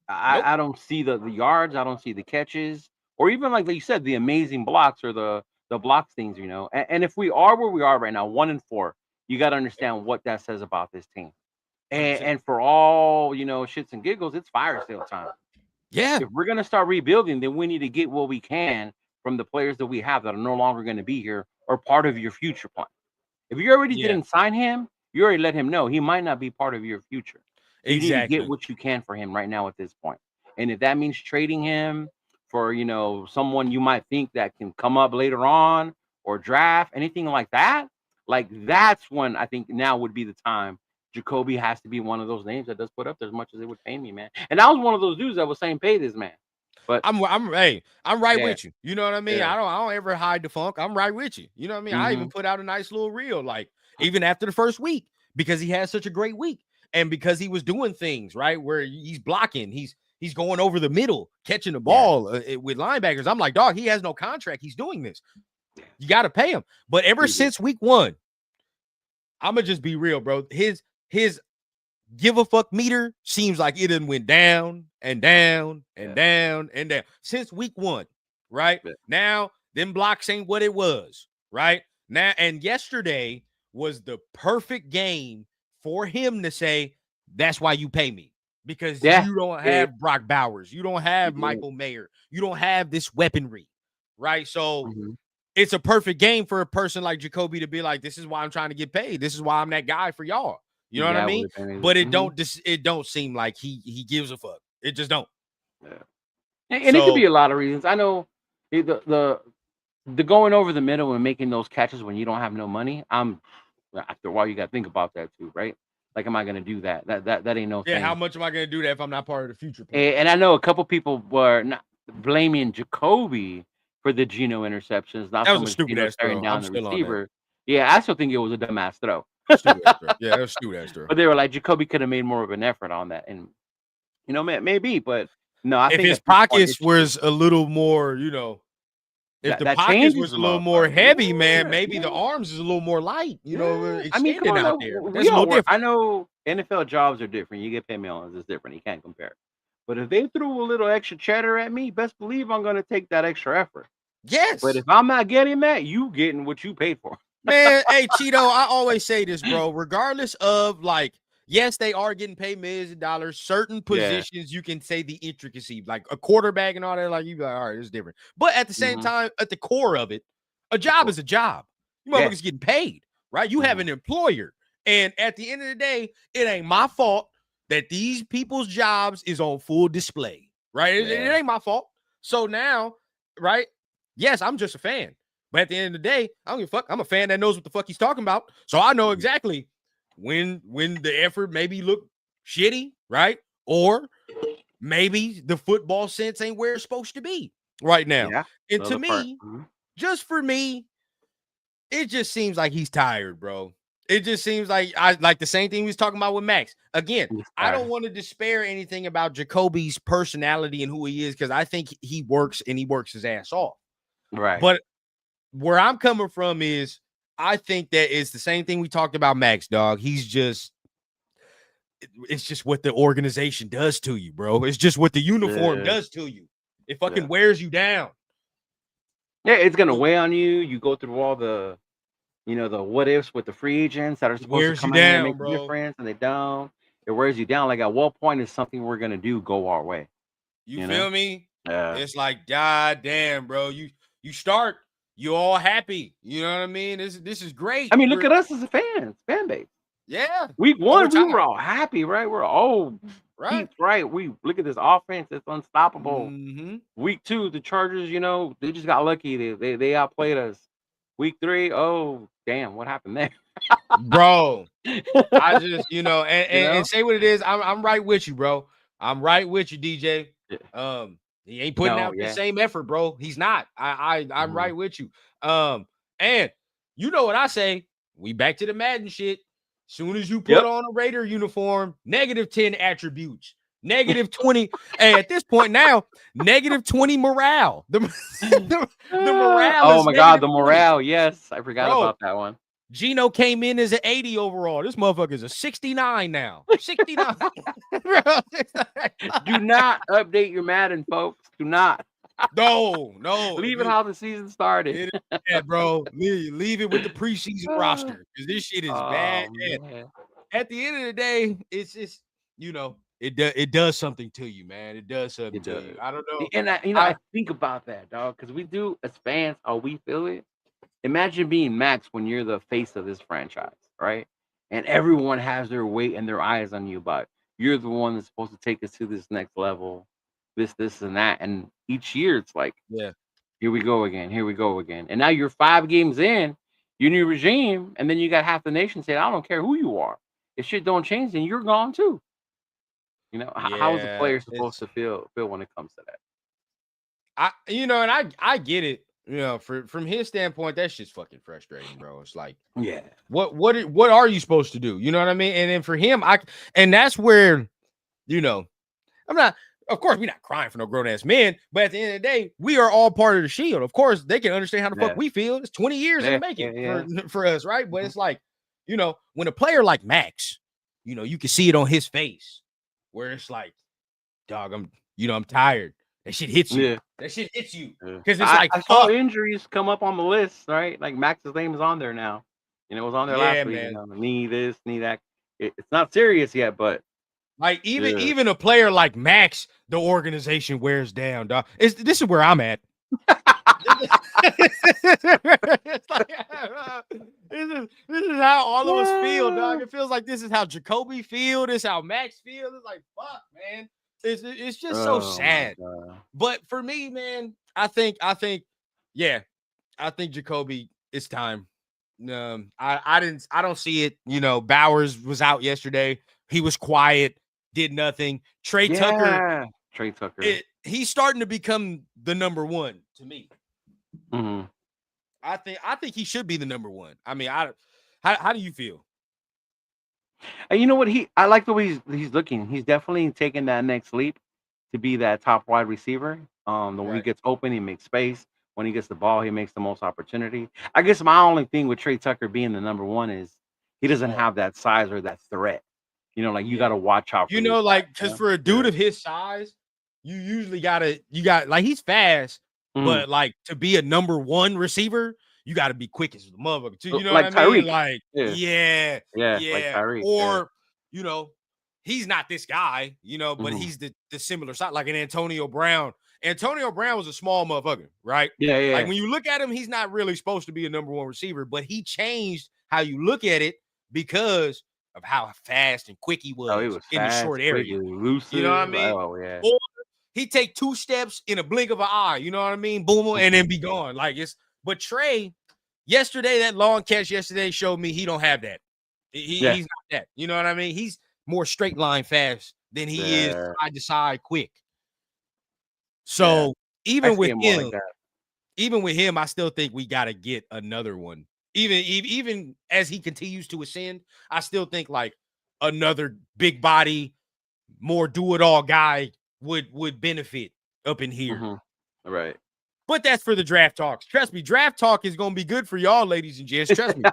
I don't see the yards, I don't see the catches, or even like you said, the amazing blocks or the blocks things, And if we are where we are right now, 1-4, you got to understand what that says about this team. And for all shits and giggles, it's fire sale time. Yeah. If we're gonna start rebuilding, then we need to get what we can from the players that we have that are no longer going to be here or part of your future plan. If you already didn't sign him, you already let him know he might not be part of your future. You need to get what you can for him right now at this point. And if that means trading him for, someone you might think that can come up later on or draft, anything like that, like that's when I think now would be the time. Jacoby has to be one of those names that does put up there as much as it would pay me, man. And I was one of those dudes that was saying pay this man. But I'm right with you. You know what I mean? I don't ever hide the funk. I'm right with you. You know what I mean? I even put out a nice little reel, like even after the first week, because he had such a great week. And because he was doing things right where he's blocking, he's going over the middle, catching the ball with linebackers. I'm like, dog, he has no contract. He's doing this. You got to pay him. But ever since week 1, I'm gonna just be real, bro. His give a fuck meter seems like it done went down and down and down and down since week 1. Right now, Them blocks ain't what it was, right? Now, and yesterday was the perfect game for him to say, that's why you pay me. Because you don't have Brock Bowers. You don't have Michael Mayer. You don't have this weaponry, right? So it's a perfect game for a person like Jacoby to be like, this is why I'm trying to get paid. This is why I'm that guy for y'all. You know what I mean? But it don't seem like he gives a fuck. It just don't. Yeah. And it could be a lot of reasons. I know the going over the middle and making those catches when you don't have no money. After a while, you got to think about that too, right? Like, am I going to do that? That ain't no thing. How much am I going to do that if I'm not part of the future plan? And I know a couple people were not blaming Jacoby for the Geno interceptions. Not that so was a stupid ass throw. Down the receiver. Yeah, I still think it was a dumbass throw. Yeah, that was stupid ass throw. But they were like, Jacoby could have made more of an effort on that, and maybe, but no, I think if his pockets was a little more, if the pockets was a little more heavy, man, maybe the arms is a little more light, I mean, come on, out there. That's a little different. I know NFL jobs are different. You get paid millions, it's different. You can't compare. But if they threw a little extra cheddar at me, best believe I'm going to take that extra effort. Yes. But if I'm not getting that, you getting what you paid for. Man, hey, Chido, I always say this, bro. Regardless of, like, yes, they are getting paid millions of dollars. Certain positions, you can say the intricacy, like a quarterback and all that. Like, you be like, all right, it's different. But at the same time, at the core of it, a job is a job. You motherfuckers getting paid, right? You have an employer. And at the end of the day, it ain't my fault that these people's jobs is on full display, right? It ain't my fault. So now, right? Yes, I'm just a fan. But at the end of the day, I don't give a fuck. I'm a fan that knows what the fuck he's talking about. So I know exactly when the effort maybe look shitty, right? Or maybe the football sense ain't where it's supposed to be right now. Yeah, and to me, just for me, it just seems like he's tired, bro. It just seems like the same thing we was talking about with Max. Again, I don't want to despair anything about Jacoby's personality and who he is, because I think he works his ass off. Right. But where I'm coming from is, I think that it's the same thing we talked about Max, dog. It's just what the organization does to you, bro. It's just what the uniform does to you. It fucking wears you down. Yeah, it's going to weigh on you. You go through all the, the what ifs with the free agents that are supposed to come in and make a difference, and they don't. It wears you down. Like, at what point is something we're going to do go our way? You feel me? Yeah. It's like, God damn, bro. You start, you all happy. You know what I mean? This is great. I mean, look at us as a fan base. Yeah. Week 1, we were all happy, right? We're all right. We look at this offense; it's unstoppable. Week 2, the Chargers, they just got lucky. They outplayed us. Week 3, oh damn, what happened there, bro? I just and say what it is. I'm right with you, bro. I'm right with you, DJ. Yeah. He ain't putting out the same effort, bro. He's not. I'm right with you. And you know what I say? We back to the Madden shit. Soon as you put on a Raider uniform, -10 attributes, -20. Hey, at this point now, -20 morale. The morale. Oh my God, the morale. Yes, I forgot about that one. Geno came in as an 80 overall. This motherfucker is a 69 now. 69. Do not update your Madden, folks. Do not. No. Leave it how the season started. Bro. Leave it with the preseason roster, because this shit is bad. At the end of the day, it's just, it does something to you, man. It does something to you. I don't know. And I think about that, dog, because we do, as fans, how we feel it. Imagine being Max when you're the face of this franchise, right? And everyone has their weight and their eyes on you, but you're the one that's supposed to take us to this next level, this, and that. And each year it's like, here we go again. And now you're 5 games in, your new regime, and then you got half the nation saying, I don't care who you are. If shit don't change, then you're gone too. How is the player supposed to feel when it comes to that? I get it. From his standpoint, that's just fucking frustrating, bro. It's like, what are you supposed to do? You know what I mean? And then for him, and that's where, I'm not. Of course, we're not crying for no grown ass men, but at the end of the day, we are all part of the Shield. Of course, they can understand how the fuck we feel. It's 20 years in the making for us, right? But it's like, when a player like Max, you can see it on his face, where it's like, dog, I'm tired. That shit hits you. Yeah. That shit hits you. Yeah. Because it's like, I saw injuries come up on the list, right? Like Max's name is on there now. You know, it was on there last week. man. You know, knee this, knee that. It's not serious yet, but like even a player like Max, the organization wears down, dog. This is where I'm at. It's like, this is how all of us feel, dog. It feels like this is how Jacoby feel. This is how Max feel. It's like, fuck, man. It's just so sad. But for me, man, I think, yeah, I think Jacoby, it's time. I don't see it. You know, Bowers was out yesterday. He was quiet, did nothing. Trey Tucker, he's starting to become the number one to me. Mm-hmm. I think he should be the number one. I mean, how do you feel? And you know what? I like the way he's looking. He's definitely taking that next leap to be that top wide receiver. When he gets open, he makes space. When he gets the ball, he makes the most opportunity. I guess my only thing with Trey Tucker being the number one is he doesn't have that size or that threat. You know, like you got to watch out. You know, like because for a dude of his size, you usually got like he's fast, but like to be a number one receiver, you got to be quick as the motherfucker too. You know like what I mean? Tyreek. Like yeah, like Tyreek. Or you know, he's not this guy, you know, but he's the similar side, like an Antonio Brown. Antonio Brown was a small motherfucker, right? Yeah. Like when you look at him, he's not really supposed to be a number one receiver, but he changed how you look at it because of how fast and quick he was, in the short area. Elusive. You know what I mean? Oh, yeah. Or he take 2 steps in a blink of an eye. You know what I mean? Boom, and then be gone. Like but Trey, yesterday, that long catch yesterday showed me he don't have that. He's not that. You know what I mean? He's more straight line fast than he is side to side quick. So even with him, I still think we got to get another one. Even as he continues to ascend, I still think like another big body, more do-it-all guy would benefit up in here. Right. But that's for the draft talks. Trust me, draft talk is gonna be good for y'all, ladies and gents. Trust me.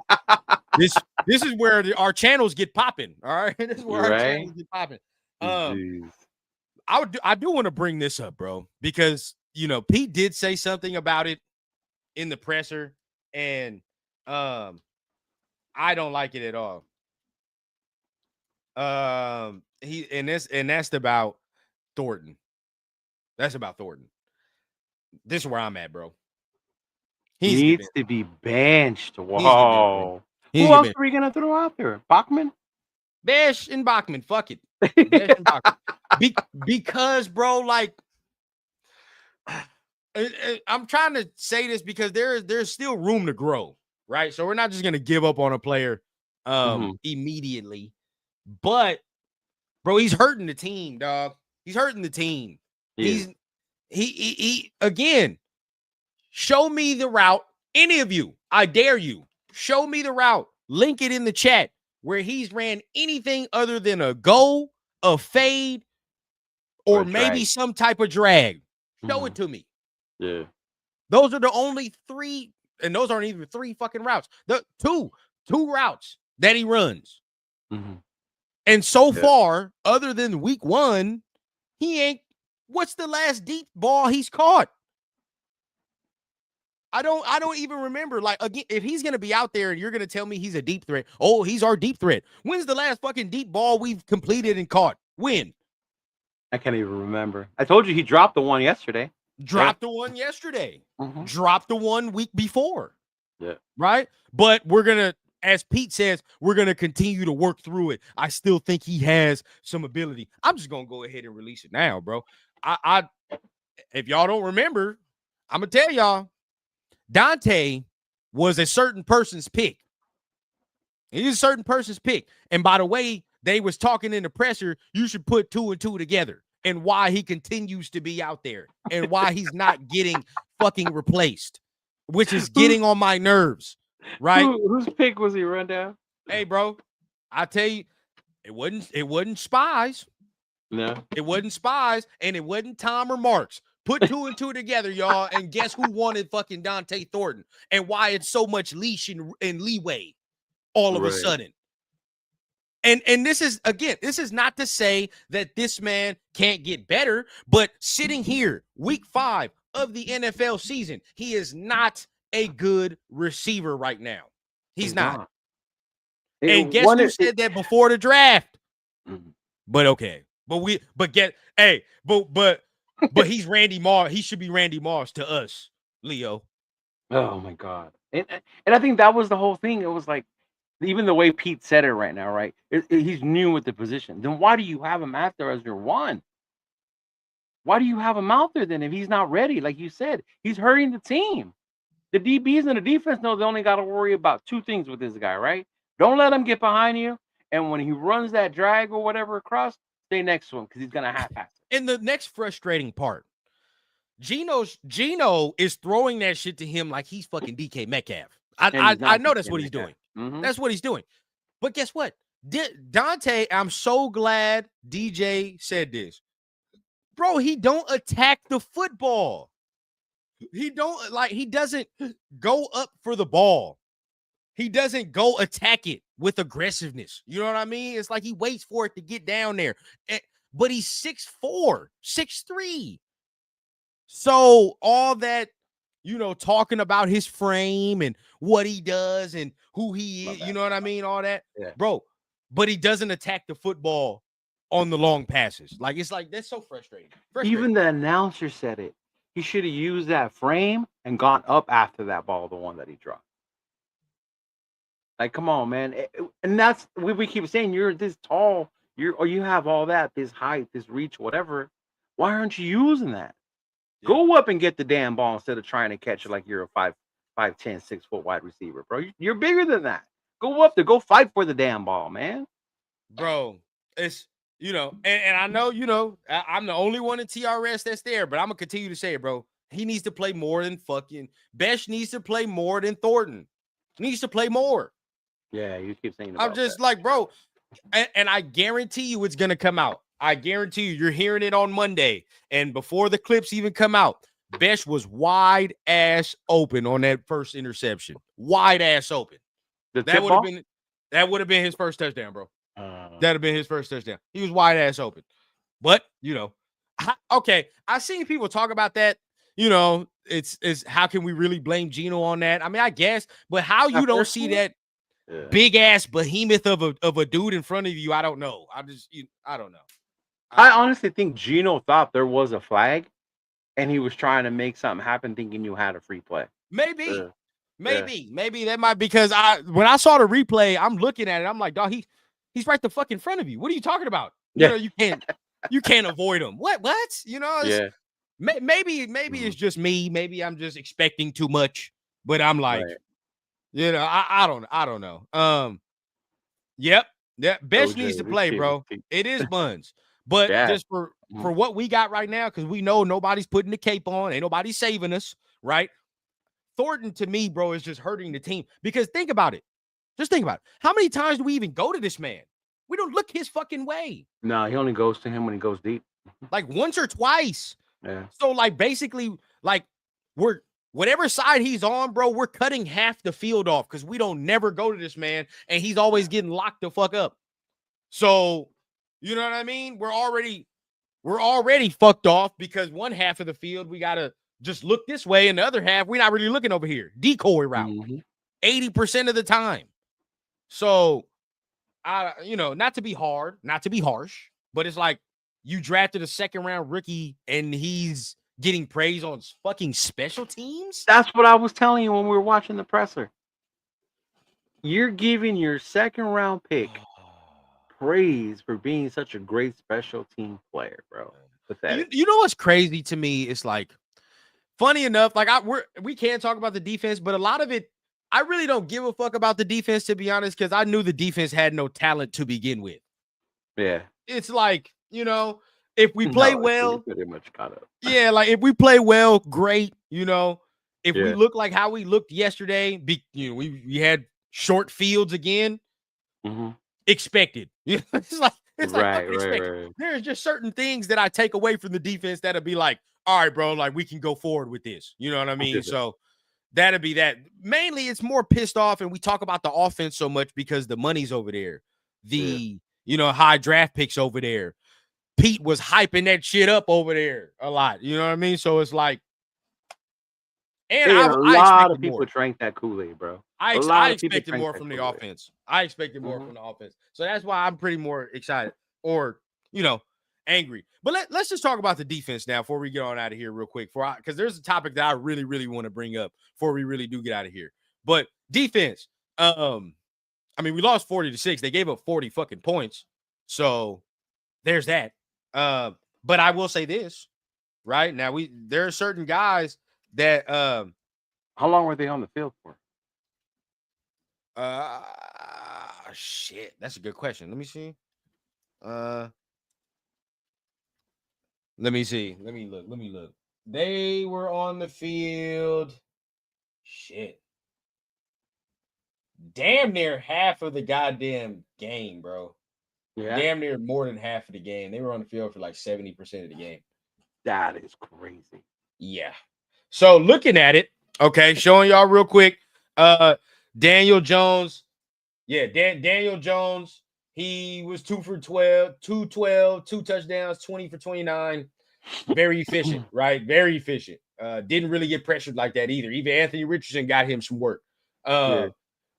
This is where our channels get popping. All right. This is where our channels get popping. I do want to bring this up, bro, because you know Pete did say something about it in the presser, and I don't like it at all. That's about Thornton. That's about Thornton. This is where I'm at, bro. He needs to be benched. Whoa. Who else are we gonna throw out there? Bachman? Bash and Bachman. Fuck it. Bash and Bachman. Because, bro, like I'm trying to say this because there's still room to grow, right? So we're not just gonna give up on a player immediately. But bro, he's hurting the team, dog. He's hurting the team. Yeah. He again, show me the route. Any of you, I dare you, show me the route. Link it in the chat where he's ran anything other than a go, a fade, or maybe some type of drag. Show it to me. Yeah. Those are the only 3, and those aren't even 3 fucking routes. The two routes that he runs. And so far, other than week 1, he ain't. What's the last deep ball he's caught? I don't even remember. Like, again, if he's gonna be out there and you're gonna tell me he's a deep threat, oh, he's our deep threat. When's the last fucking deep ball we've completed and caught? When? I can't even remember. I told you he dropped the one yesterday. Dropped the one yesterday. Dropped the one week before. Yeah. Right? But we're gonna, as Pete says, we're gonna continue to work through it. I still think he has some ability. I'm just gonna go ahead and release it now, bro. I if y'all don't remember, I'm gonna tell y'all, Dante was a certain person's pick. He's a certain person's pick. And by the way, they was talking in the presser, you should put 2 and 2 together and why he continues to be out there and why he's not getting fucking replaced, which is getting on my nerves, right? Whose pick was he run down? Hey, bro, I tell you, it wasn't Spies. No. It wasn't Spies, and it wasn't Tom or Marks. Put 2 and 2 together, y'all, and guess who wanted fucking Dante Thornton and why it's so much leash and leeway all of a sudden. And this is, again, this is not to say that this man can't get better, but sitting here, week 5 of the NFL season, he is not a good receiver right now. He's not. And guess who said that before the draft? But okay. But he's Randy Moss. He should be Randy Moss to us, Leo. Oh my God. And I think that was the whole thing. It was like, even the way Pete said it right now, right? He's new with the position. Then why do you have him out there as your one? Why do you have him out there then if he's not ready? Like you said, he's hurting the team. The DBs and the defense know they only got to worry about 2 things with this guy, right? Don't let him get behind you. And when he runs that drag or whatever across, stay next to him because he's going to half-ass it. And the next frustrating part, Gino is throwing that shit to him like he's fucking DK Metcalf. I know that's what he's doing. Mm-hmm. That's what he's doing. But guess what? Dante, I'm so glad DJ said this. Bro, he don't attack the football. He doesn't go up for the ball. He doesn't go attack it with aggressiveness. You know what I mean? It's like he waits for it to get down there. But he's 6'4", 6'3". So all that, talking about his frame and what he does and who he is, you know what I mean? All that, bro. But he doesn't attack the football on the long passes. Like, it's like, that's so frustrating. Even the announcer said it. He should have used that frame and gone up after that ball, the one that he dropped. Like, come on, man. And that's what we keep saying. You're this tall. You have all that, this height, this reach, whatever. Why aren't you using that? Yeah. Go up and get the damn ball instead of trying to catch it like you're a 5'10", 6 foot wide receiver, bro. You're bigger than that. Go up there. Go fight for the damn ball, man. Bro, it's, and I know, I'm the only one in TRS that's there, but I'm going to continue to say it, bro. He needs to play more than Besh needs to play more than Thornton. He needs to play more. Yeah, you keep saying I'm just that. Like, bro, and I guarantee you it's going to come out. I guarantee you're hearing it on Monday. And before the clips even come out, Besh was wide ass open on that first interception. Wide ass open. That would have been his first touchdown, bro. That'd have been his first touchdown. He was wide ass open. But, okay, I've seen people talk about that. It's how can we really blame Gino on that? I mean, I guess, but how you don't see that big ass behemoth of a dude in front of you, I don't know. I don't know. I honestly think Gino thought there was a flag, and he was trying to make something happen, thinking you had a free play. Maybe that might, because when I saw the replay, I'm looking at it, I'm like, dog, he's right the fuck in front of you. What are you talking about? You can't avoid him. What? Maybe it's just me. Maybe I'm just expecting too much. But I'm like, I don't know. Yep. Besh needs to play, bro. It is Buns. But just for what we got right now, because we know nobody's putting the cape on, ain't nobody saving us, right? Thornton, to me, bro, is just hurting the team. Because think about it. Just think about it. How many times do we even go to this man? We don't look his fucking way. No, he only goes to him when he goes deep. Like once or twice. Yeah. So, like, basically, like, we're whatever side he's on, bro, we're cutting half the field off because we don't never go to this man, and he's always getting locked the fuck up. So, you know what I mean? We're already fucked off because one half of the field we gotta just look this way, and the other half we're not really looking over here. Decoy route, 80% of the time. So, not to be hard, not to be harsh, but it's like you drafted a second-round rookie and he's getting praise on fucking special teams? That's what I was telling you when we were watching the presser. You're giving your second-round pick praise for being such a great special team player, bro. You know what's crazy to me? It's like, funny enough, like we can't talk about the defense, but a lot of it, I really don't give a fuck about the defense, to be honest, because I knew the defense had no talent to begin with. Yeah. It's like, if we play well, pretty much caught up. Yeah, like if we play well, great. If we look like how we looked yesterday, we had short fields again. Expected. It's like expected. Right. There's just certain things that I take away from the defense that'll be like, all right, bro, like we can go forward with this. You know what I mean? So that'll be that. Mainly, it's more pissed off, and we talk about the offense so much because the money's over there. the high draft picks over there. Pete was hyping that shit up over there a lot. You know what I mean? So it's like, and a I lot of expected people more. drank that Kool-Aid, bro. I A lot of people expected drank more that from the Kool-Aid. offense. I expected more from the offense. So that's why I'm pretty more excited or, angry. But let's just talk about the defense now before we get on out of here real quick. Because there's a topic that I really, really want to bring up before we really do get out of here. But defense, we lost 40-6. They gave up 40 fucking points. So there's that. But I will say this, right? Now there are certain guys that how long were they on the field for? Shit. That's a good question. Let me see. Let me see. Let me look. They were on the field. Shit. Damn near half of the goddamn game, bro. Yeah. Damn near more than half of the game. They were on the field for like 70% of the game. That is crazy. Yeah. So looking at it, okay, showing y'all real quick. Daniel Jones. Yeah, Daniel Jones. He was 2 for 12, 212, 2 touchdowns, 20 for 29. Very efficient, right? Very efficient. Didn't really get pressured like that either. Even Anthony Richardson got him some work.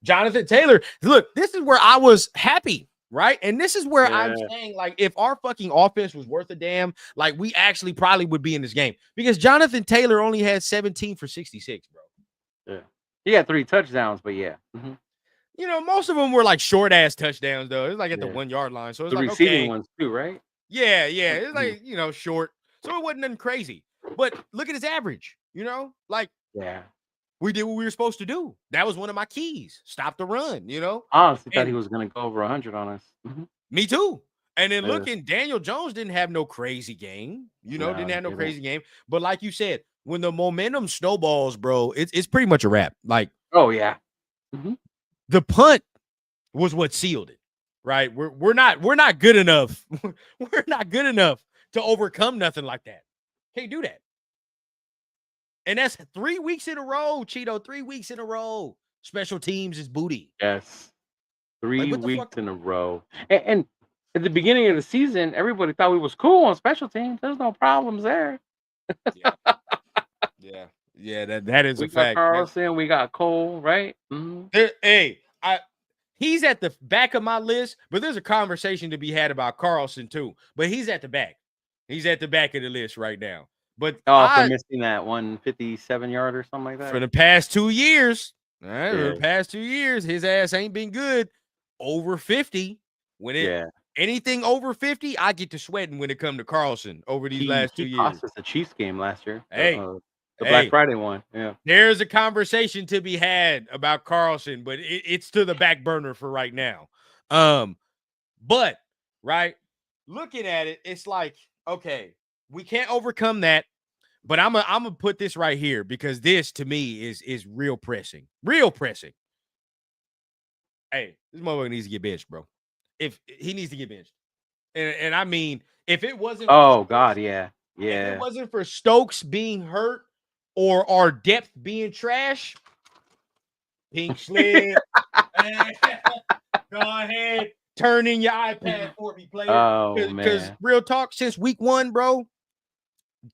Jonathan Taylor. Look, this is where I was happy, right? And this is where I'm saying, like, if our fucking offense was worth a damn, like, we actually probably would be in this game. Because Jonathan Taylor only had 17 for 66, bro. Yeah. He had 3 touchdowns, but yeah. Mm-hmm. Most of them were like short ass touchdowns, though. It's like at the 1 yard line. So it's the like, receiving ones too, right? Yeah. It's like, short. So it wasn't nothing crazy. But look at his average, like, we did what we were supposed to do. That was one of my keys. Stop the run, I honestly thought he was going to go over 100 on us. Mm-hmm. Me too. And then looking, Daniel Jones didn't have no crazy game, didn't have no crazy game. But like you said, when the momentum snowballs, bro, it's pretty much a wrap. Like, oh yeah. Mm-hmm. The punt was what sealed it, right? We're not good enough. We're not good enough to overcome nothing like that. Can't do that. And that's 3 weeks in a row, Chido. 3 weeks in a row. Special teams is booty. Yes. 3 weeks in a row. And at the beginning of the season, everybody thought we was cool on special teams. There's no problems there. Yeah, that is a fact. We got Carlson, we got Cole, right? Mm-hmm. He's at the back of my list, but there's a conversation to be had about Carlson too. But he's at the back. He's at the back of the list right now. But for missing that 157-yard or something like that. For the past 2 years, for the past 2 years, his ass ain't been good. Over 50. Anything over 50, I get to sweating when it comes to Carlson over these last 2 years. He cost us the Chiefs game last year. The Black Friday one. Yeah. There's a conversation to be had about Carlson, but it's to the back burner for right now. But right, looking at it, it's like, okay, we can't overcome that. But I'm gonna put this right here because this to me is real pressing. Real pressing. Hey, this motherfucker needs to get benched, bro. If he needs to get benched. And I mean, if it wasn't If it wasn't for Stokes being hurt or our depth being trash, pink slip. Go ahead, turn in your iPad for me, player. Because real talk, since week 1, bro,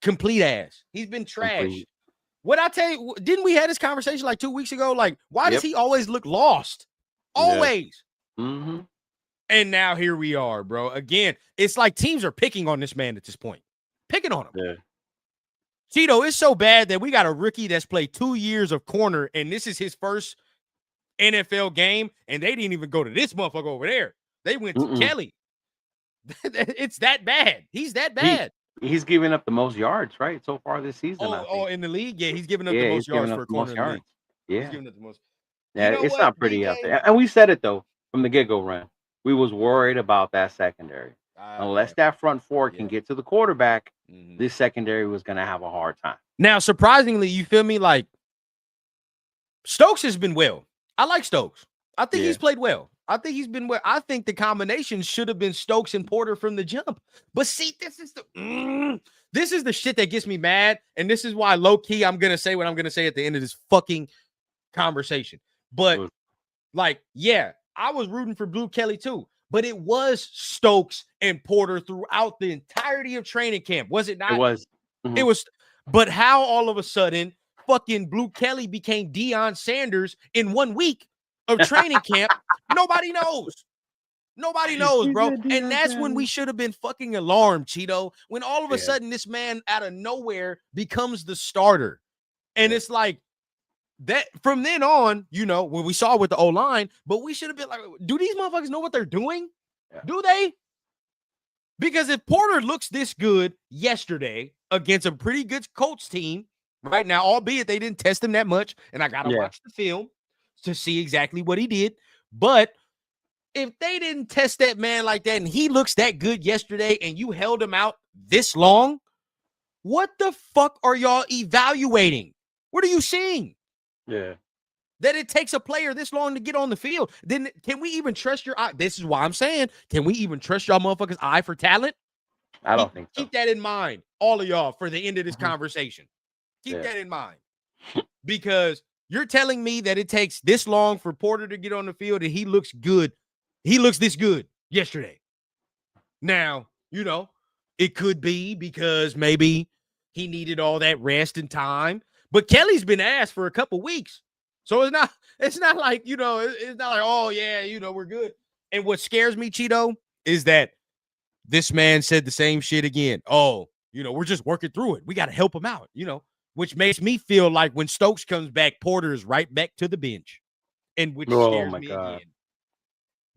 complete ass. He's been trash. What I tell you, didn't we have this conversation like 2 weeks ago? Like, why does he always look lost? Always. Mm-hmm. And now here we are, bro. Again, it's like teams are picking on this man at this point. Picking on him. Yeah. Chido, it's so bad that we got a rookie that's played 2 years of corner, and this is his first NFL game, and they didn't even go to this motherfucker over there. They went to Kelly. It's that bad. He's that bad. He's giving up the most yards, right, so far this season. In the league? Yeah, he's giving up the most yards for a corner in the league. Yeah. He's giving up the most. Yeah, it's not pretty out there. And we said it, though, from the get-go run. We was worried about that secondary. Unless that front four can get to the quarterback, this secondary was going to have a hard time. Now, surprisingly, you feel me? Like, Stokes has been well. I like Stokes. I think he's played well. I think he's been well. I think the combination should have been Stokes and Porter from the jump. But see, this is the shit that gets me mad. And this is why, low-key, I'm going to say what I'm going to say at the end of this fucking conversation. But, like, yeah, I was rooting for Blue Kelly, too. but it was Stokes and Porter throughout the entirety of training camp. Was it not? It was. It was. But how all of a sudden fucking Blue Kelly became Deion Sanders in 1 week of training camp? Nobody knows. Nobody knows, bro. And that's when we should have been fucking alarmed, Chido. When all of a sudden this man out of nowhere becomes the starter. And it's like that from then on, when we saw with the O-line, but we should have been like, do these motherfuckers know what they're doing? Yeah. Do they? Because if Porter looks this good yesterday against a pretty good Colts team right now, albeit they didn't test him that much, and I got to watch the film to see exactly what he did. But if they didn't test that man like that and he looks that good yesterday and you held him out this long, what the fuck are y'all evaluating? What are you seeing? Yeah. That it takes a player this long to get on the field. Then can we even trust your eye? This is why I'm saying, can we even trust y'all motherfuckers' eye for talent? I don't think so. Keep that in mind, all of y'all, for the end of this conversation. Keep that in mind. Because you're telling me that it takes this long for Porter to get on the field and he looks good. He looks this good yesterday. Now, it could be because maybe he needed all that rest and time. But Kelly's been asked for a couple weeks. So it's not like, it's not like, oh, yeah, we're good. And what scares me, Chido, is that this man said the same shit again. Oh, we're just working through it. We got to help him out, which makes me feel like when Stokes comes back, Porter is right back to the bench, and which scares me again.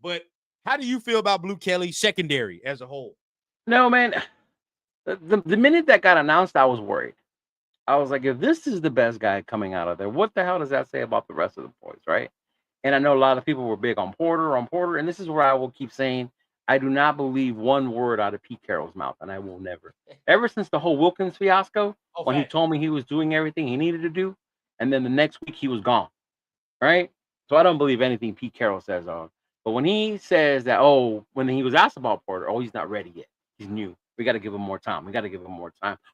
But how do you feel about Blue Kelly secondary as a whole? No, man. The minute that got announced, I was worried. I was like, if this is the best guy coming out of there, what the hell does that say about the rest of the boys, right? And I know a lot of people were big on Porter, and this is where I will keep saying, I do not believe one word out of Pete Carroll's mouth, and I will never. Ever since the whole Wilkins fiasco, when he told me he was doing everything he needed to do, and then the next week he was gone, right? So I don't believe anything Pete Carroll says on. But when he says that, when he was asked about Porter, he's not ready yet. He's new. We got to give him more time.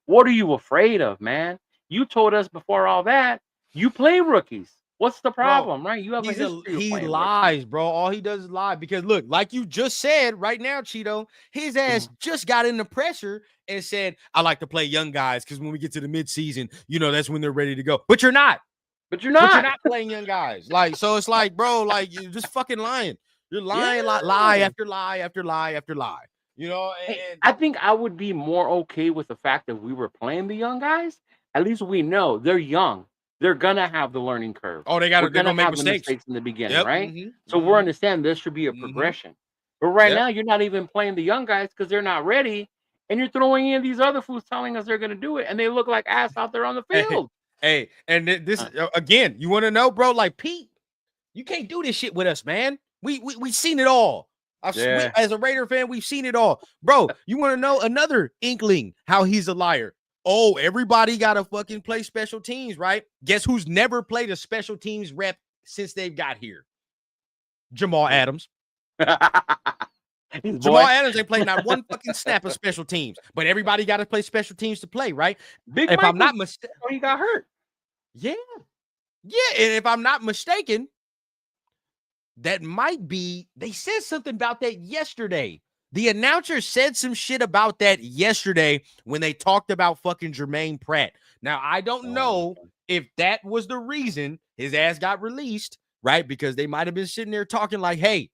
What are you afraid of, man? You told us before all that, you play rookies. What's the problem, right? You have he lies, bro. All he does is lie. Because look, like you just said right now, Chido, his ass just got into pressure and said, I like to play young guys because when we get to the midseason, that's when they're ready to go. But you're not. But you're not playing young guys. So it's like, bro, you're just fucking lying. You're lying, lie after lie after lie after lie. And I think I would be more okay with the fact that we were playing the young guys. At least we know they're young. They're gonna have the learning curve. Oh, they're gonna make mistakes in the beginning, right? So we're understanding there should be a progression. But right now, you're not even playing the young guys because they're not ready, and you're throwing in these other fools telling us they're gonna do it, and they look like ass out there on the field. Hey, and this again, you want to know, bro? Like Pete, you can't do this shit with us, man. We seen it all. As a Raider fan, we've seen it all, bro. You want to know another inkling how he's a liar? Oh, everybody got to fucking play special teams, right? Guess who's never played a special teams rep since they've got here? Jamal Adams. Jamal Adams ain't played not one fucking snap of special teams, but everybody got to play special teams to play, right? If I'm not mistaken, he got hurt. Yeah. And if I'm not mistaken, that might be, they said something about that yesterday. The announcer said some shit about that yesterday when they talked about fucking Jermaine Pratt. Now, I don't know if that was the reason his ass got released, right? Because they might have been sitting there talking like, hey,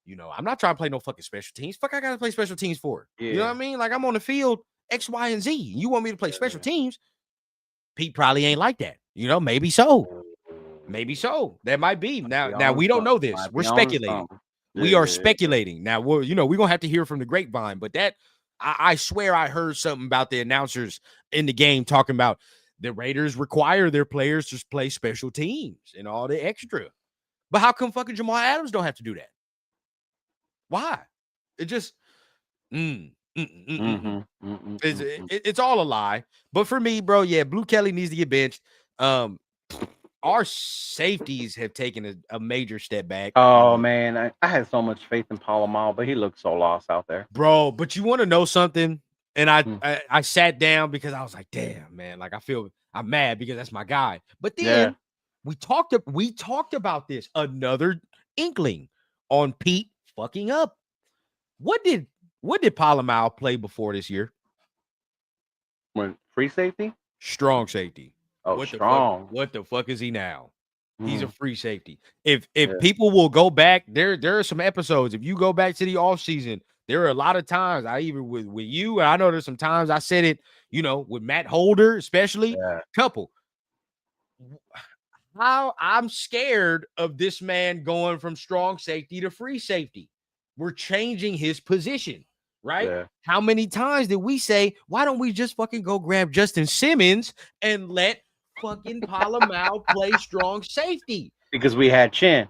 I'm not trying to play no fucking special teams. Fuck, I got to play special teams for. Yeah. You know what I mean? Like, I'm on the field X, Y, and Z. You want me to play special teams? Pete probably ain't like that. Maybe so. Maybe so. That might be. Now we don't know this. We're speculating. We are speculating. Now, we're going to have to hear from the grapevine, but that I swear I heard something about the announcers in the game talking about the Raiders require their players to play special teams and all the extra. But how come fucking Jamal Adams don't have to do that? Why? It just it's all a lie. But for me, bro, Blue Kelly needs to get benched. Our safeties have taken a major step back. Oh, man. I had so much faith in Palomar, but he looked so lost out there. Bro, but you want to know something? And I sat down because I was like, damn, man. Like, I'm mad because that's my guy. But then we talked about this. Another inkling on Pete fucking up. What did Palomar play before this year? When free safety? Strong safety. Oh, strong. What the fuck is he now? He's a Mhm. free safety. If Yeah. people will go back, there are some episodes. If you go back to the offseason, there are a lot of times I even with you, and I know there's some times I said it, with Matt Holder, especially. Yeah. Couple. How I'm scared of this man going from strong safety to free safety. We're changing his position, right? Yeah. How many times did we say, why don't we just fucking go grab Justin Simmons and let fucking Palomar play strong safety? Because we had Chin.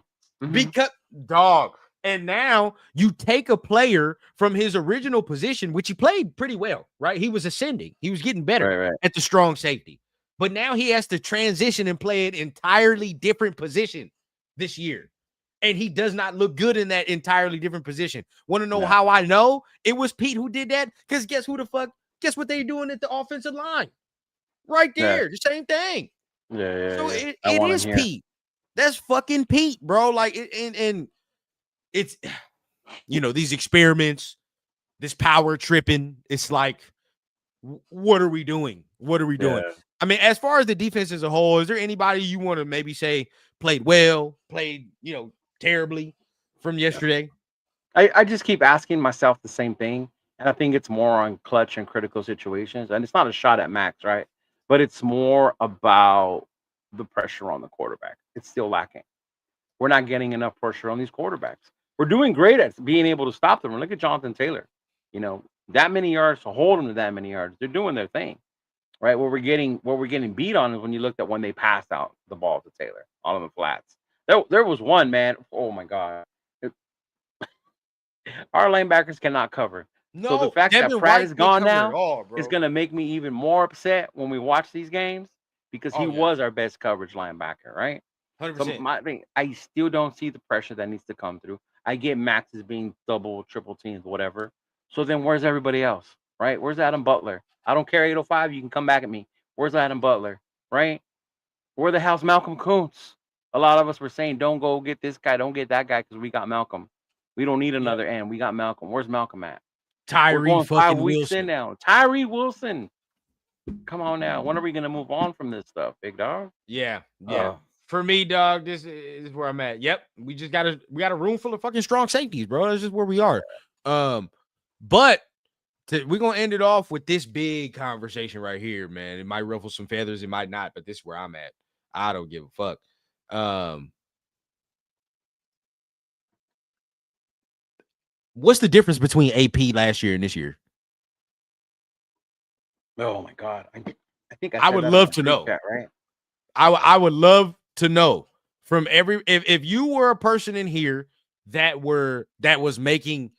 Because, dog. And now you take a player from his original position, which he played pretty well, right? He was ascending. He was getting better at the strong safety. But now he has to transition and play an entirely different position this year. And he does not look good in that entirely different position. Want to know how I know? It was Pete who did that? Because guess what they're doing at the offensive line? Right there. The same thing. Yeah. So it is Pete. That's fucking Pete, bro. Like, and it's, these experiments, this power tripping. It's like, what are we doing? What are we doing? I mean, as far as the defense as a whole, is there anybody you want to maybe say played well, played, terribly from yesterday? I just keep asking myself the same thing. And I think it's more on clutch and critical situations. And it's not a shot at Max, right? But it's more about the pressure on the quarterback. It's still lacking. We're not getting enough pressure on these quarterbacks. We're doing great at being able to stop them. Look at Jonathan Taylor. That many yards to hold them to that many yards. They're doing their thing. Right, what we're getting beat on is when you looked at when they passed out the ball to Taylor, all of the flats. There was one, man. Oh my god, our linebackers cannot cover. No, so the fact that Pratt is gone now is going to make me even more upset when we watch these games because he was our best coverage linebacker, right? 100%. So I still don't see the pressure that needs to come through. I get Max is being double, triple teams, whatever. So then where's everybody else, right? Where's Adam Butler? I don't care 805. You can come back at me. Where's Adam Butler, right? Where the hell's Malcolm Kuntz? A lot of us were saying, don't go get this guy, don't get that guy because we got Malcolm. We don't need another end. We got Malcolm. Where's Malcolm at? We're going 5 weeks in now. Tyree Wilson. Come on now. When are we going to move on from this stuff, big dog? Yeah. For me, dog, this is where I'm at. Yep. We got a room full of fucking strong safeties, bro. That's just where we are. But we're going to end it off with this big conversation right here, man. It might ruffle some feathers. It might not, but this is where I'm at. I don't give a fuck. What's the difference between AP last year and this year? Oh, my God. I think I would love to know. Chat, right? I would love to know from if you were a person in here that was making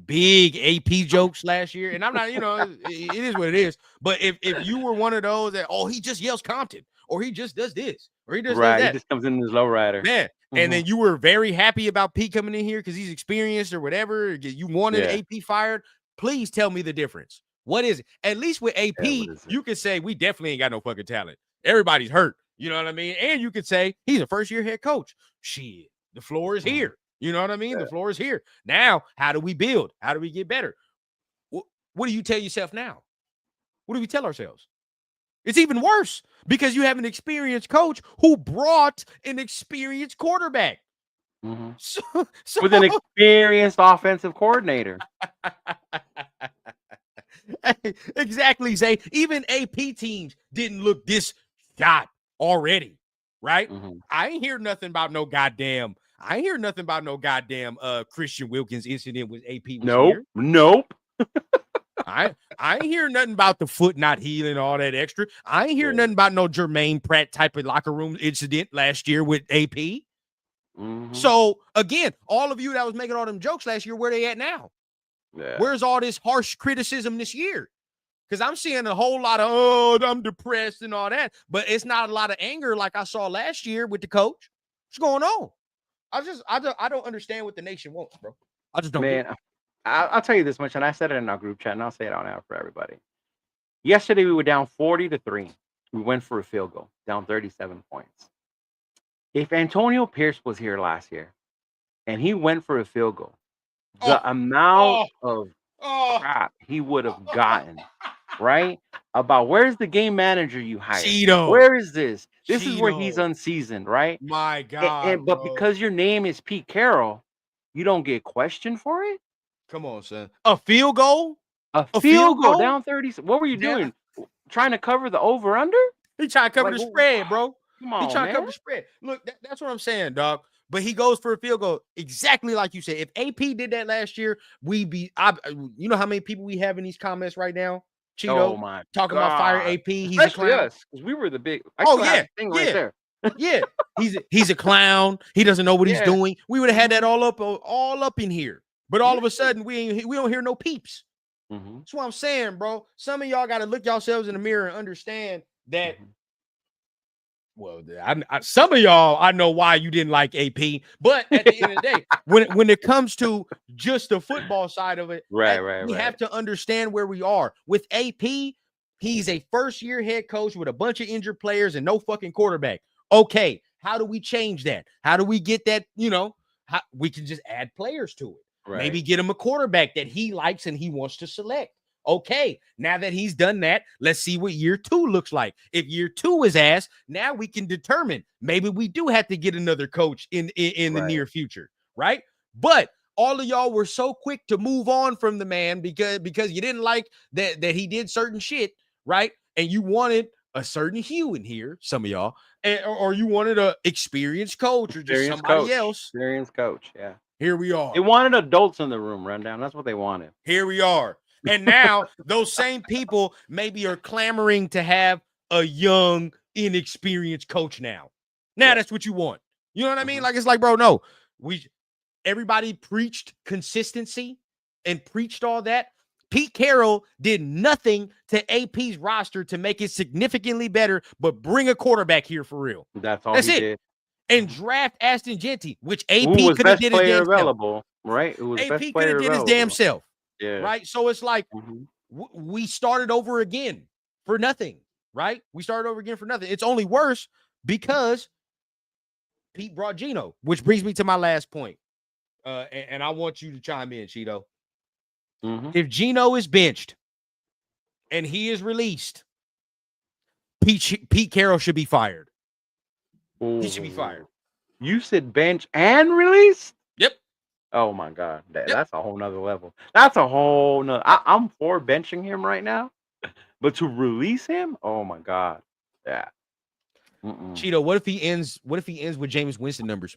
big AP jokes last year, and I'm not, it is what it is. But if you were one of those that, he just yells Compton, or he just does this, or he just does that, he just comes in his lowrider, man. And then you were very happy about Pete coming in here because he's experienced or whatever. You wanted AP fired. Please tell me the difference. What is it? At least with AP, you could say we definitely ain't got no fucking talent. Everybody's hurt. You know what I mean? And you could say he's a first-year head coach. Shit, the floor is here. You know what I mean? Yeah. The floor is here. Now, how do we build? How do we get better? What do you tell yourself now? What do we tell ourselves? It's even worse because you have an experienced coach who brought an experienced quarterback. Mm-hmm. So with an experienced offensive coordinator. Exactly, Zay. Even AP teams didn't look this shot already, right? Mm-hmm. I ain't hear nothing about no goddamn Christian Wilkins incident with AP. Nope. I ain't hear nothing about the foot not healing, all that extra. I ain't hear nothing about no Jermaine Pratt type of locker room incident last year with AP. Mm-hmm. So again, all of you that was making all them jokes last year, where they at now? Yeah. Where's all this harsh criticism this year? Because I'm seeing a whole lot of, I'm depressed and all that, but it's not a lot of anger like I saw last year with the coach. What's going on? I don't understand what the nation wants, bro. I just don't. Man, I'll tell you this much, and I said it in our group chat, and I'll say it out now for everybody. Yesterday, we were down 40-3. We went for a field goal, down 37 points. If Antonio Pierce was here last year, and he went for a field goal, the amount of crap he would have gotten, right? About where's the game manager you hired? Chido. Where is this? This is where Chido. he's unseasoned, right? My God, but because your name is Pete Carroll, you don't get questioned for it. Come on, son. A field goal? A field goal down 30. What were you doing? Trying to cover the over under? He trying to cover the spread, bro. Come on, he trying man. to cover the spread. Look, that's what I'm saying, dog. But he goes for a field goal, exactly like you said. If AP did that last year, you know how many people we have in these comments right now? Chido, oh my talking God. about fire AP. He's especially a clown. Us, because we were the big. Thing right there. Yeah, he's a clown. He doesn't know what he's doing. We would have had that all up in here. But all of a sudden, we don't hear no peeps. That's what I'm saying, bro. Some of y'all got to look yourselves in the mirror and understand that. Well, some of y'all, I know why you didn't like AP, but at the end of the day, when it comes to just the football side of it, we have to understand where we are. With AP, he's a first-year head coach with a bunch of injured players and no fucking quarterback. Okay, how do we change that? How do we get that, we can just add players to it. Right. Maybe get him a quarterback that he likes and he wants to select. Okay, now that he's done that, let's see what year 2 looks like. If year 2 is ass, now we can determine maybe we do have to get another coach in the near future, right? But all of y'all were so quick to move on from the man because you didn't like that he did certain shit, right? And you wanted a certain hue in here, some of y'all, or you wanted a experienced coach or just somebody else. Experienced coach, yeah. Here we are. They wanted adults in the room, Rundown. That's what they wanted. Here we are. And now those same people maybe are clamoring to have a young, inexperienced coach now. Now that's what you want. You know what I mean? Like, it's like, bro, no. Everybody preached consistency and preached all that. Pete Carroll did nothing to AP's roster to make it significantly better, but bring a quarterback here for real. That's all he did. And draft Aston Genty, which AP could have did his damn available, self. Right? It was AP could have did his damn self. Yeah. Right. So it's like we started over again for nothing. Right. We started over again for nothing. It's only worse because Pete brought Gino, which brings me to my last point. And I want you to chime in, Chido. If Gino is benched and he is released, Pete Carroll should be fired. He should be fired. You said bench and release? Yep. Oh my God, that's a whole nother level. That's a whole nother. I'm for benching him right now, but to release him, oh my God, yeah. Chido, what if he ends with Jameis Winston numbers,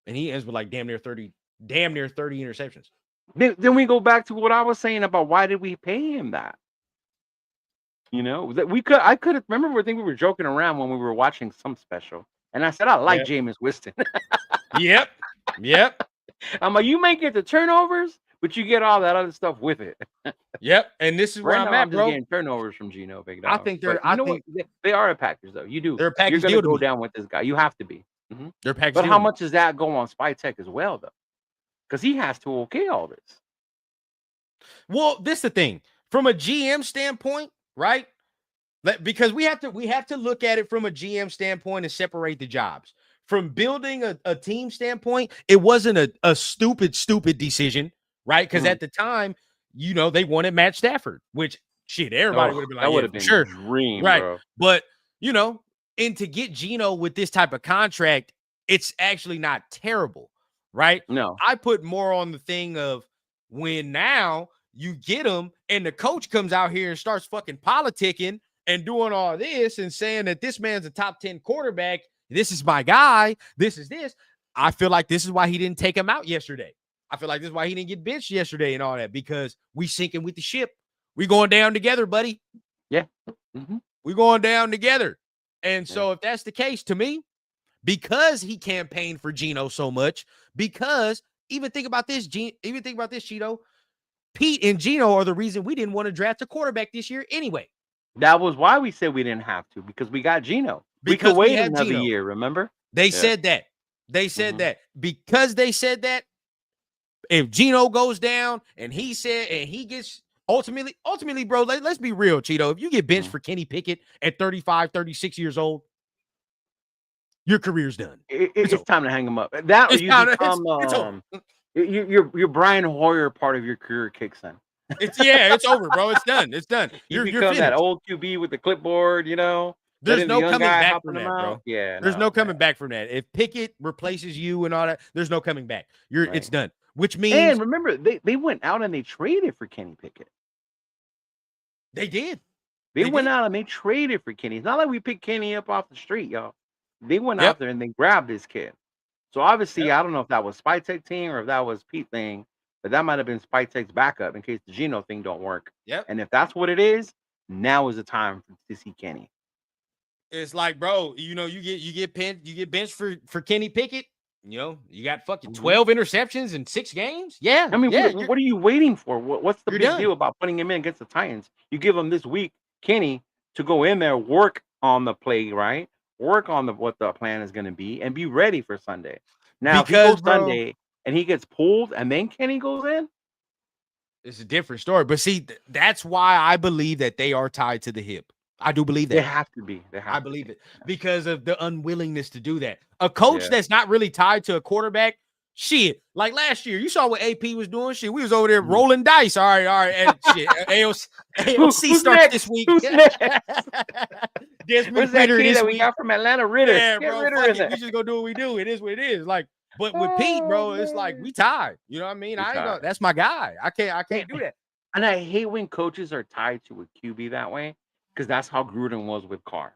and he ends with like damn near 30 interceptions? Then we go back to what I was saying about why did we pay him that? That I could remember. I think we were joking around when we were watching some special, and I said I like Jameis Winston. Yep. I'm like, you may get the turnovers, but you get all that other stuff with it. Yep, and this is where I'm at, bro. Getting turnovers from Gino, big dog. I think they are a Packers, though. You do. They're a Packers. You're gonna go down with this guy. You have to be. They're a Packers. But how much does that go on Spytek as well, though? Because he has to okay all this. Well, this is the thing from a GM standpoint, right? Because we have to look at it from a GM standpoint and separate the jobs. From building a team standpoint, it wasn't a stupid decision, right? Because at the time, they wanted Matt Stafford, which everybody would have been like, that would have been sure, dream, right? Bro. But and to get Gino with this type of contract, it's actually not terrible, right? No, I put more on the thing of when now you get him and the coach comes out here and starts fucking politicking and doing all this and saying that this man's a top 10 quarterback. This is my guy. This is this. I feel like this is why he didn't take him out yesterday. I feel like this is why he didn't get benched yesterday and all that, because we sinking with the ship. We going down together, buddy. Yeah. We going down together. And so if that's the case, to me, because he campaigned for Gino so much, because even think about this, Chido, Pete and Gino are the reason we didn't want to draft a quarterback this year anyway. That was why we said we didn't have to, because we got Gino. We could wait another year, remember? They said that. They said that. Because they said that, if Gino goes down and he gets ultimately, bro, let's be real, Chido. If you get benched for Kenny Pickett at 35, 36 years old, your career's done. It's time to hang him up. That or you become Your Brian Hoyer part of your career kicks in. It's over, bro. It's done. It's done. You You're become that finished. old QB with the clipboard, There's letting the no young coming guy back helping from him that, out. bro. Yeah, There's no coming man. back from that. If Pickett replaces you and all that, there's no coming back. Right. It's done. Which means, and remember, they went out and they traded for Kenny Pickett. They did. They went out and they traded for Kenny. It's not like we picked Kenny up off the street, y'all. They went Yep. out there and they grabbed this kid. So obviously, I don't know if that was Spytek team or if that was Pete thing, but that might have been Spytek's backup in case the Geno thing don't work. Yep. And if that's what it is, now is the time to see Kenny. It's like, bro, you get benched for Kenny Pickett. You got fucking 12 interceptions in 6 games. Yeah. I mean, yeah, what are you waiting for? What's the You're big done. deal about putting him in against the Titans? You give him this week, Kenny, to go in there, work on the play, right? Work on what the plan is going to be, and be ready for Sunday. Now, if he goes Sunday and he gets pulled, and then Kenny goes in, it's a different story. But see, that's why I believe that they are tied to the hip. I do believe that. They have to be. I believe it because of the unwillingness to do that. A coach that's not really tied to a quarterback, shit. Like last year, you saw what AP was doing. Shit, we was over there rolling dice. All right. And shit, AOC starts next? this week. Who's next? Desmond Ritter this that we got from Atlanta? Ritter. Yeah, bro. Ritter we just gonna do what we do. It is what it is. Like, but with Pete, bro, it's like we tied. You know what I mean? That's my guy. I can't do that. And I hate when coaches are tied to a QB that way. Because that's how Gruden was with Carr.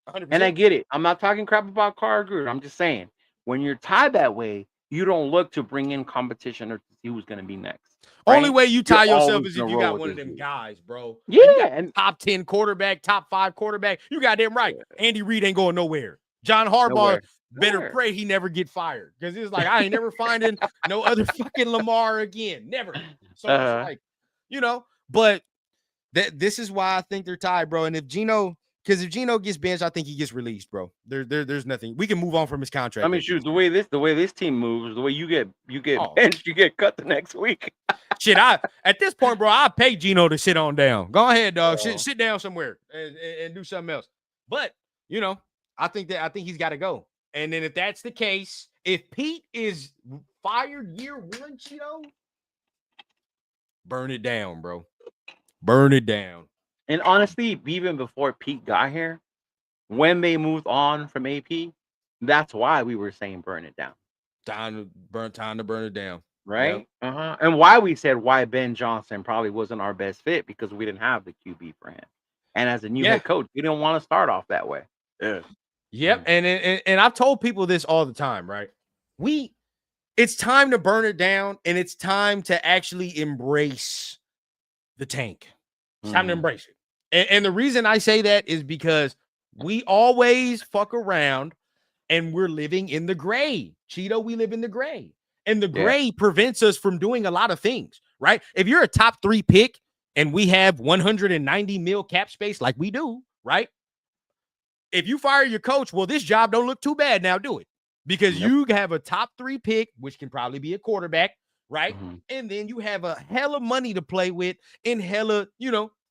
100%. And I get it. I'm not talking crap about Carr or Gruden. I'm just saying, when you're tied that way, you don't look to bring in competition or to see who's going to be next. Right? Only way you tie yourself is if you got one of them guys, bro. Yeah. And top 10 quarterback, top 5 quarterback. You got them right. Andy Reid ain't going nowhere. John Harbaugh better pray he never get fired. Because it's like, I ain't never finding no other fucking Lamar again. Never. So it's like, but this is why I think they're tied, bro. And if Geno gets benched, I think he gets released, bro. There's nothing. We can move on from his contract. I mean, shoot, the way this team moves, the way you get benched, you get cut the next week. Shit, at this point, bro, I pay Geno to sit on down. Go ahead, dog. Sit down somewhere and do something else. But I think he's got to go. And then if that's the case, if Pete is fired year 1, Chido, burn it down, bro. Burn it down. And honestly, even before Pete got here, when they moved on from AP, that's why we were saying burn it down. Time to burn it down. Right? Yep. And why we said why Ben Johnson probably wasn't our best fit because we didn't have the QB for him. And as a new head coach, we didn't want to start off that way. Yeah. Yep. And I've told people this all the time, right? It's time to burn it down, and it's time to actually embrace the tank. It's time to embrace it. And the reason I say that is because we always fuck around and we're living in the gray. Chido, we live in the gray. And the gray prevents us from doing a lot of things, right? If you're a top 3 pick and we have 190 mil cap space like we do, right? If you fire your coach, well, this job don't look too bad now, do it. Because you have a top 3 pick, which can probably be a quarterback, right? And then you have a hella money to play with and hella,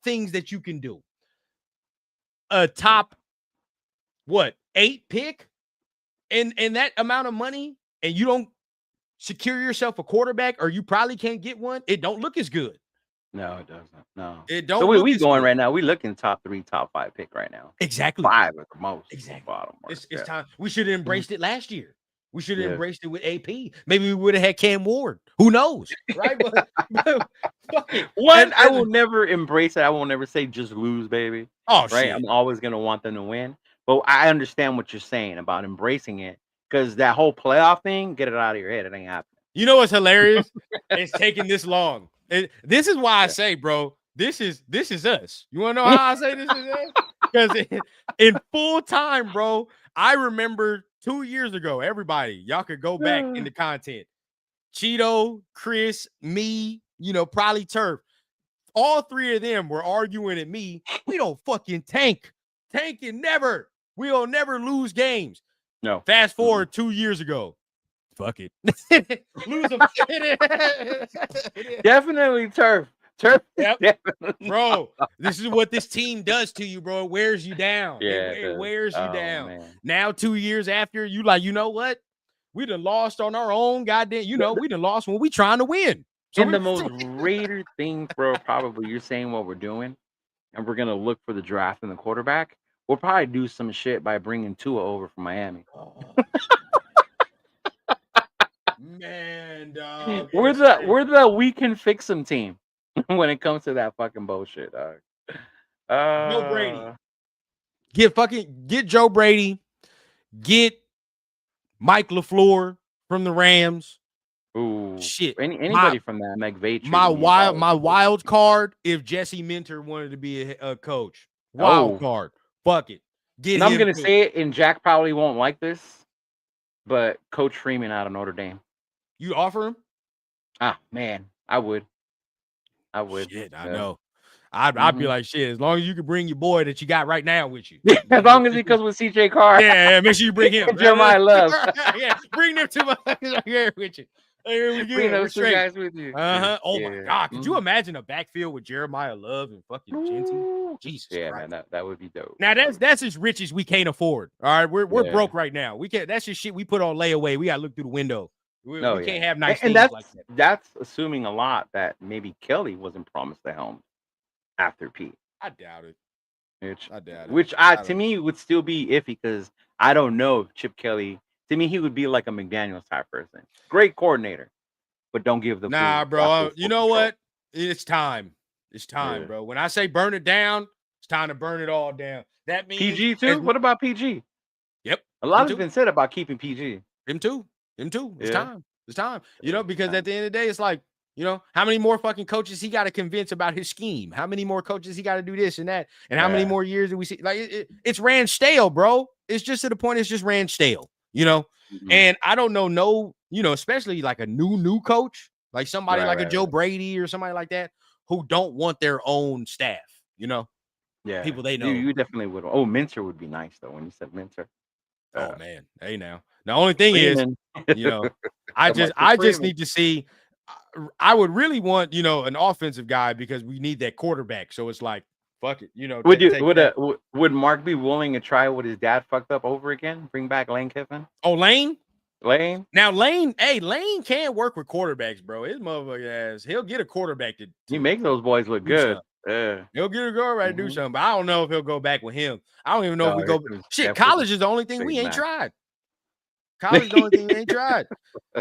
things that you can do. A top, 8 pick and that amount of money, and you don't secure yourself a quarterback, or you probably can't get one, it don't look as good. No, it doesn't. No. It don't. The way we going right now, we looking top 3, top 5 pick right now. Exactly. 5 at the most. Exactly. Bottom it's time. We should have embraced it last year. We should have embraced it with AP. Maybe we would have had Cam Ward. Who knows? Right? But fuck it. I will never embrace it. I will never say just lose, baby. Oh, right. Shit. I'm always gonna want them to win. But I understand what you're saying about embracing it, because that whole playoff thing, get it out of your head. It ain't happening. You know what's hilarious? It's taking this long. This is why I say, bro, this is us. You want to know how I say this is us? Because in full time, bro, I remember 2 years ago, everybody, y'all could go back in the content. Chido, Chris, me, probably Turf. All 3 of them were arguing at me. We don't fucking tank. Tanking never. We'll never lose games. No. Fast forward 2 years ago. Fuck it. Lose them. Definitely Turf. Turf. Yep. Definitely. Bro, this is what this team does to you, bro. It wears you down. Yeah, it wears you down. Man. Now, 2 years after, you like, you know what? We done lost on our own goddamn. We done lost when we trying to win. So and the most Raider thing, bro, probably you're saying what we're doing, and we're gonna look for the draft and the quarterback. We'll probably do some shit by bringing Tua over from Miami. Man, dog. We're the we can fix them team when it comes to that fucking bullshit, dog. Joe Brady. Get Joe Brady. Get Mike LaFleur from the Rams. Ooh, shit. Anybody from that McVay tree. My wild card. If Jesse Minter wanted to be a coach, wild card. Fuck it. And I'm gonna say it, and Jack probably won't like this, but Coach Freeman out of Notre Dame. You offer him? Ah, man, I would. Shit, I know. I'd be like, shit, as long as you can bring your boy that you got right now with you. As long as he comes with CJ Carr. Yeah, make sure you bring him. Jeremiah Love. Yeah, bring them two motherfuckers here with you. Bring those two guys with you. Oh my God. Could you imagine a backfield with Jeremiah Love and fucking Genty? Jesus Christ. Man, that would be dope. Now that's as rich as we can't afford. All right. We're broke right now. We can't, that's just shit we put on layaway. We gotta look through the window. We can't have nice things like that. That's assuming a lot that maybe Kelly wasn't promised the helm after Pete. I doubt it. Which to me would still be iffy because I don't know if Chip Kelly. To me, he would be like a McDaniels type person. Great coordinator, but don't give the bro. You know what? It's time. It's time, bro. When I say burn it down, it's time to burn it all down. That means PG too. What about PG? Yep. A lot has been said about keeping PG. Him too. It's time. It's time. Because at the end of the day, it's like, how many more fucking coaches he got to convince about his scheme? How many more coaches he got to do this and that? And how many more years do we see? Like, it's ran stale, bro. It's just to the point. It's just ran stale, And I don't know, especially like a new coach, like somebody like a Joe Brady or somebody like that who don't want their own staff, Yeah. People they know. You definitely would. Oh, Minter would be nice, though, when you said Minter. Oh, man. Hey, now. The only thing is, I just need to see. I would really want, an offensive guy because we need that quarterback. So it's like, fuck it, Would Mark be willing to try what his dad fucked up over again? Bring back Lane Kiffin? Oh, Lane? Now Lane can't work with quarterbacks, bro. His motherfucker ass, he'll get a quarterback to he makes those boys look good. Yeah. He'll get a girl right to do something, but I don't know if he'll go back with him. I don't even know if we go. Shit, college is the only thing we ain't tried. College is the only thing we ain't tried.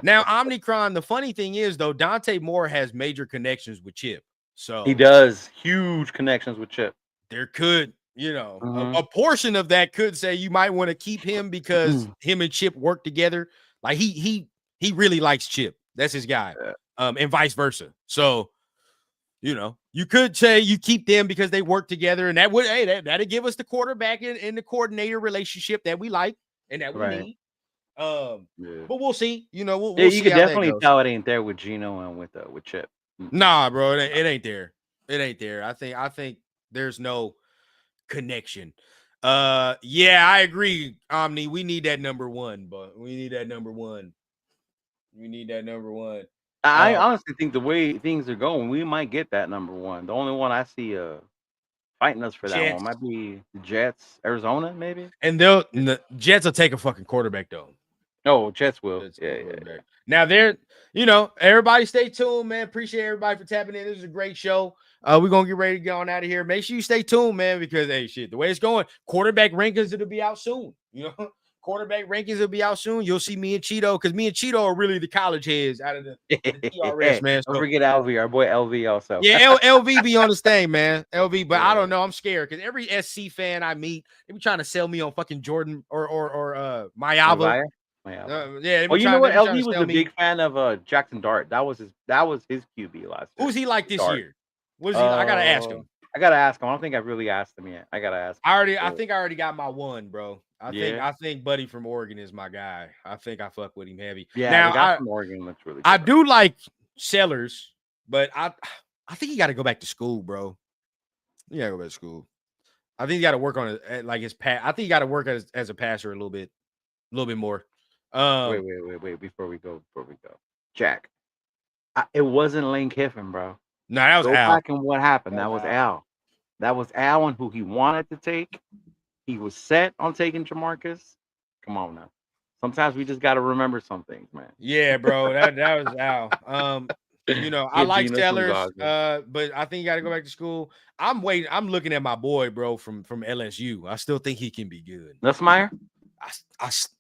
Now, Omnicron, the funny thing is, though, Dante Moore has major connections with Chip. So he does huge connections with Chip. There could, a portion of that could say you might want to keep him because him and Chip work together. Like he really likes Chip. That's his guy. And vice versa. So, you could say you keep them because they work together, and that would that'd give us the quarterback and the coordinator relationship that we like and that we need. But we'll see. We'll see. You can definitely tell it ain't there with Gino and with Chip. Nah, bro, it ain't there. It ain't there. I think there's no connection. Yeah, I agree, Omni. We need that number one, but we need that number one. I honestly think the way things are going, we might get that number one. The only one I see fighting us for that one might be the Jets, Arizona, maybe. And the Jets will take a fucking quarterback though. No, Jets will. Yeah. Now everybody stay tuned, man. Appreciate everybody for tapping in. This is a great show. We're gonna get ready to get on out of here. Make sure you stay tuned, man, because the way it's going, quarterback rankings it'll be out soon. Quarterback rankings will be out soon. You'll see me and Chido, because me and Chido are really the college heads out of the TRS, man. Don't forget LV, our boy LV also. Yeah, LV be on this thing, man. LV, but I don't know. I'm scared because every SC fan I meet, they be trying to sell me on fucking Jordan or Mayava. You know what? LV was a big fan of Jackson Dart. That was his QB last year. Who's he like this year? What is he? I gotta ask him. I don't think I've really asked him yet. I gotta ask him. I think I already got my one, bro. I think Buddy from Oregon is my guy. I think I fuck with him heavy. Yeah, now, the guy from Oregon looks really good. I do like Sellers, but I think he got to go back to school, bro. You gotta go back to school. I think you got to work on it, like his pass. I think you got to work as a passer a little bit more. Wait. Before we go, Jack. It wasn't Lane Kiffin, bro. No, that was Go Al. back and what happened? That was Al. That was Al, who he wanted to take. He was set on taking Jamarcus. Come on now. Sometimes we just got to remember some things, man. Yeah, bro. That was Al. I Get like Gino some Sellers, goggles. but I think you got to go back to school. I'm waiting. I'm looking at my boy, bro, from LSU. I still think he can be good. Nussmeier?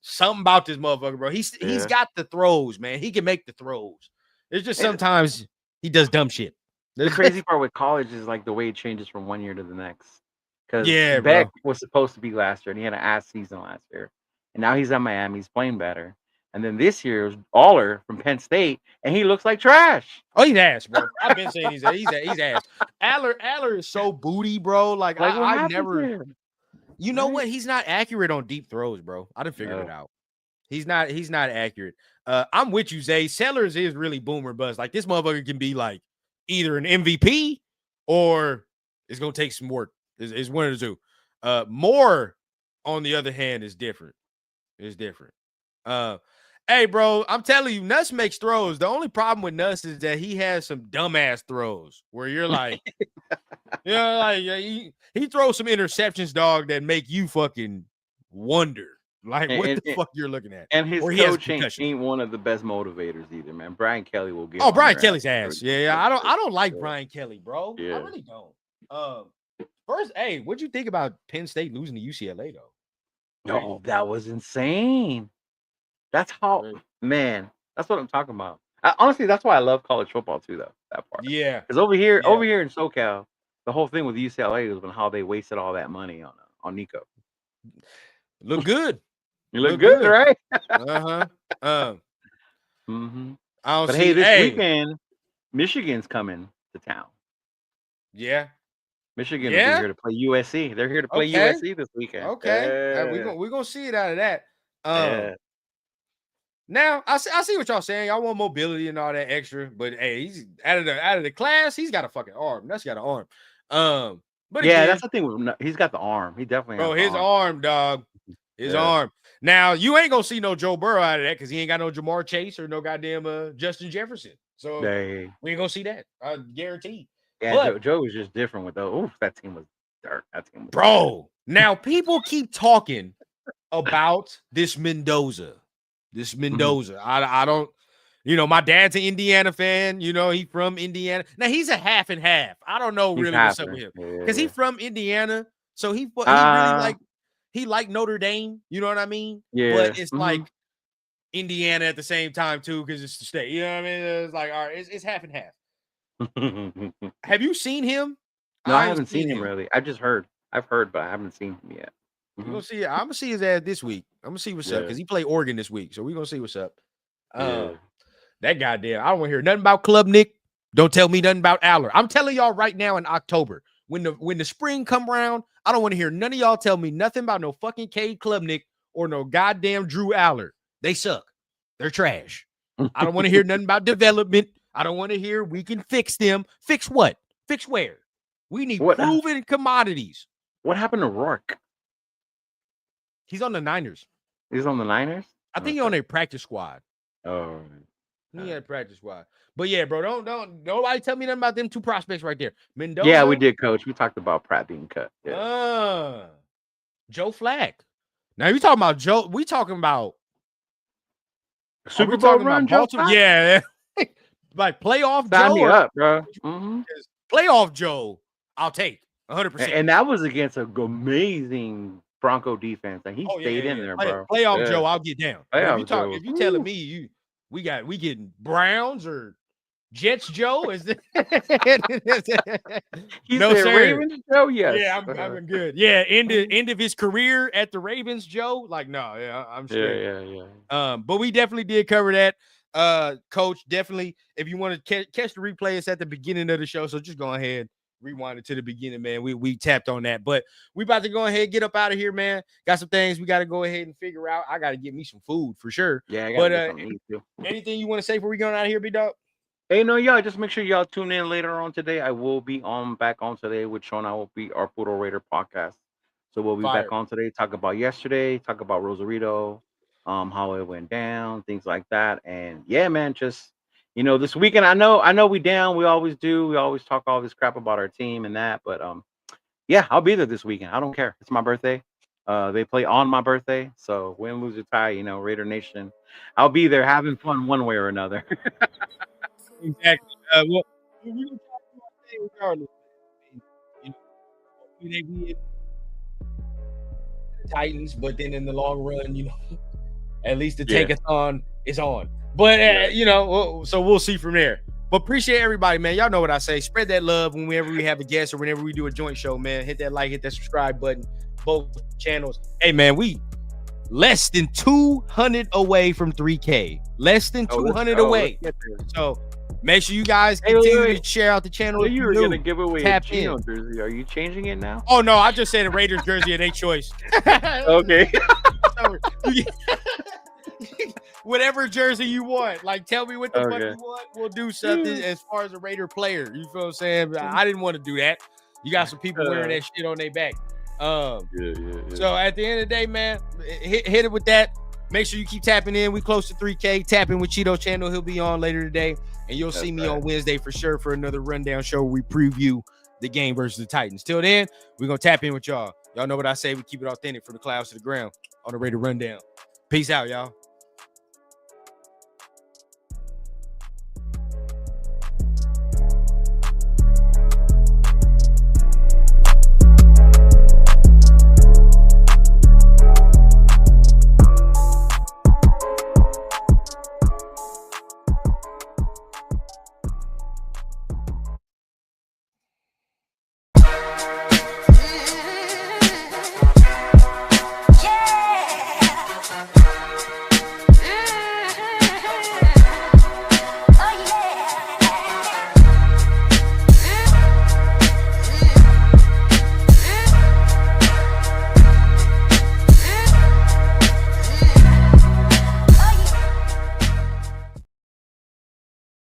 Something about this motherfucker, bro. He's Yeah. got the throws, man. He can make the throws. It's just And sometimes he does dumb shit. the crazy part with college is like the way it changes from one year to the next. Because Yeah, Beck bro. was supposed to be last year, and he had an ass season last year. And now he's at Miami. He's playing better. And then this year it was Aller from Penn State, and he looks like trash. Oh, he's ass, bro. I've been saying he's ass. Aller is so booty, bro. Like what I happened never. there? You know what? He's not accurate on deep throws, bro. I done figured it out. He's not accurate. I'm with you, Zay. Sellers is really boomer bust. Like this motherfucker can be like either an MVP or it's gonna take some work. It's one of the two. Moore, on the other hand, is different. It's different. Hey, bro, I'm telling you, Nuss makes throws. The only problem with Nuss is that he has some dumbass throws where you're like, he throws some interceptions, dog, that make you fucking wonder. Like, what the fuck you're looking at? And his coach ain't one of the best motivators either, man. Brian Kelly will get. Oh, Brian Kelly's ass. Yeah. I don't like Brian Kelly, bro. Yeah. I really don't. First, hey, what'd you think about Penn State losing to UCLA though? Oh, that was insane. That's how, man. That's what I'm talking about. Honestly, that's why I love college football too, though. That part. Yeah. Because over here in SoCal, the whole thing with UCLA was when how they wasted all that money on Nico. Look good. You look good, right? Mm-hmm. But hey, this weekend, Michigan's coming to town. Yeah. Michigan will be here to play USC. They're here to play USC this weekend. Okay. We're gonna see it out of that. Now I see what y'all saying. Y'all want mobility and all that extra, but hey, he's out of the class. He's got a fucking arm. That's got an arm. But yeah, that's the thing with he's got the arm. He definitely has his arm, dog. His arm. Now you ain't gonna see no Joe Burrow out of that because he ain't got no Jamar Chase or no goddamn Justin Jefferson. So we ain't gonna see that. I guarantee. Yeah, but Joe was just different with those. Oof, that team was dark. That team was bro. Now people keep talking about this Mendoza. I don't, my dad's an Indiana fan. He's from Indiana. Now he's a half and half. I don't know really what's up with him because he's from Indiana, so he really like Notre Dame. You know what I mean? Yeah. But it's like Indiana at the same time too because it's the state. You know what I mean? It's like all right, it's half and half. Have you seen him? No, I haven't seen him really. I've heard, but I haven't seen him yet. We're gonna see. I'm gonna see his ass this week. I'm gonna see what's up because he played Oregon this week, so we're gonna see what's up. That goddamn, I don't want to hear nothing about Club Nick. Don't tell me nothing about Aller. I'm telling y'all right now in October, when the spring come around, I don't want to hear none of y'all tell me nothing about no fucking Cade Klubnik or no goddamn Drew Aller. They suck. They're trash. I don't want to hear nothing about development. I don't want to hear we can fix them. Fix what? Fix where? We need proven commodities. What happened to Rourke? He's on the Niners. He's on the Niners? I think he's on a practice squad. Oh. He had a practice squad. But yeah, bro, don't nobody tell me nothing about them two prospects right there. Mendoza. Yeah, we did, coach. We talked about Pratt being cut. Yeah. Joe Flacco. Now you talking about Joe? We talking about Super Bowl run, Joe? Yeah. Like playoff Sign Joe. Me up, bro. Playoff Joe, I'll take 100%. And that was against an amazing Bronco defense, and he stayed in there, bro. Playoff Joe, I'll get down. If you telling me we getting Browns or Jets Joe, is it? No, sir. Ravens Joe, yes. Yeah, I'm good. Yeah, end of his career at the Ravens, Joe. Like, no, yeah, I'm straight. Yeah. But we definitely did cover that. Coach, definitely. If you want to catch the replay, it's at the beginning of the show. So just go ahead, rewind it to the beginning, man. We tapped on that, but we about to go ahead and get up out of here, man. Got some things we got to go ahead and figure out. I got to get me some food for sure. Yeah, I gotta get something too. Anything you want to say before we go out of here, big dog? Hey, no, y'all, just make sure y'all tune in later on today. I will be back on today with Sean. I will be our Poodle Raider podcast. So we'll be back on today, talk about yesterday, talk about Rosarito, how it went down, things like that. And yeah, man, just this weekend, I know we down. We always do. We always talk all this crap about our team and that. But yeah, I'll be there this weekend. I don't care. It's my birthday. They play on my birthday, so win, lose, or tie, Raider Nation. I'll be there having fun one way or another. Exactly. Well, we're gonna try to do our thing regardless. You know, hopefully they win the Titans, but then in the long run, at least the tankathon is on. But so we'll see from there. But appreciate everybody, man. Y'all know what I say. Spread that love whenever we have a guest or whenever we do a joint show, man. Hit that like, hit that subscribe button, both channels. Hey, man, we less than 200 away from 3K. Less than 200 away. So make sure you guys continue to share out the channel. You were going to give away a Chido jersey. Are you changing it now? Oh, no. I just said a Raiders jersey of their choice. Okay. Whatever jersey you want, like tell me what the fuck you want, we'll do something as far as a Raider player. You feel what I'm saying? I didn't want to do that. You got some people wearing that shit on their back. So at the end of the day, man, hit it with that. Make sure you keep tapping in. We close to 3K. Tap in with Chido channel. He'll be on later today, and you'll see me on Wednesday for sure for another rundown show where we preview the game versus the Titans. Till then, we're gonna tap in with y'all. Y'all know what I say. We keep it authentic from the clouds to the ground on the Raider Rundown. Peace out, y'all.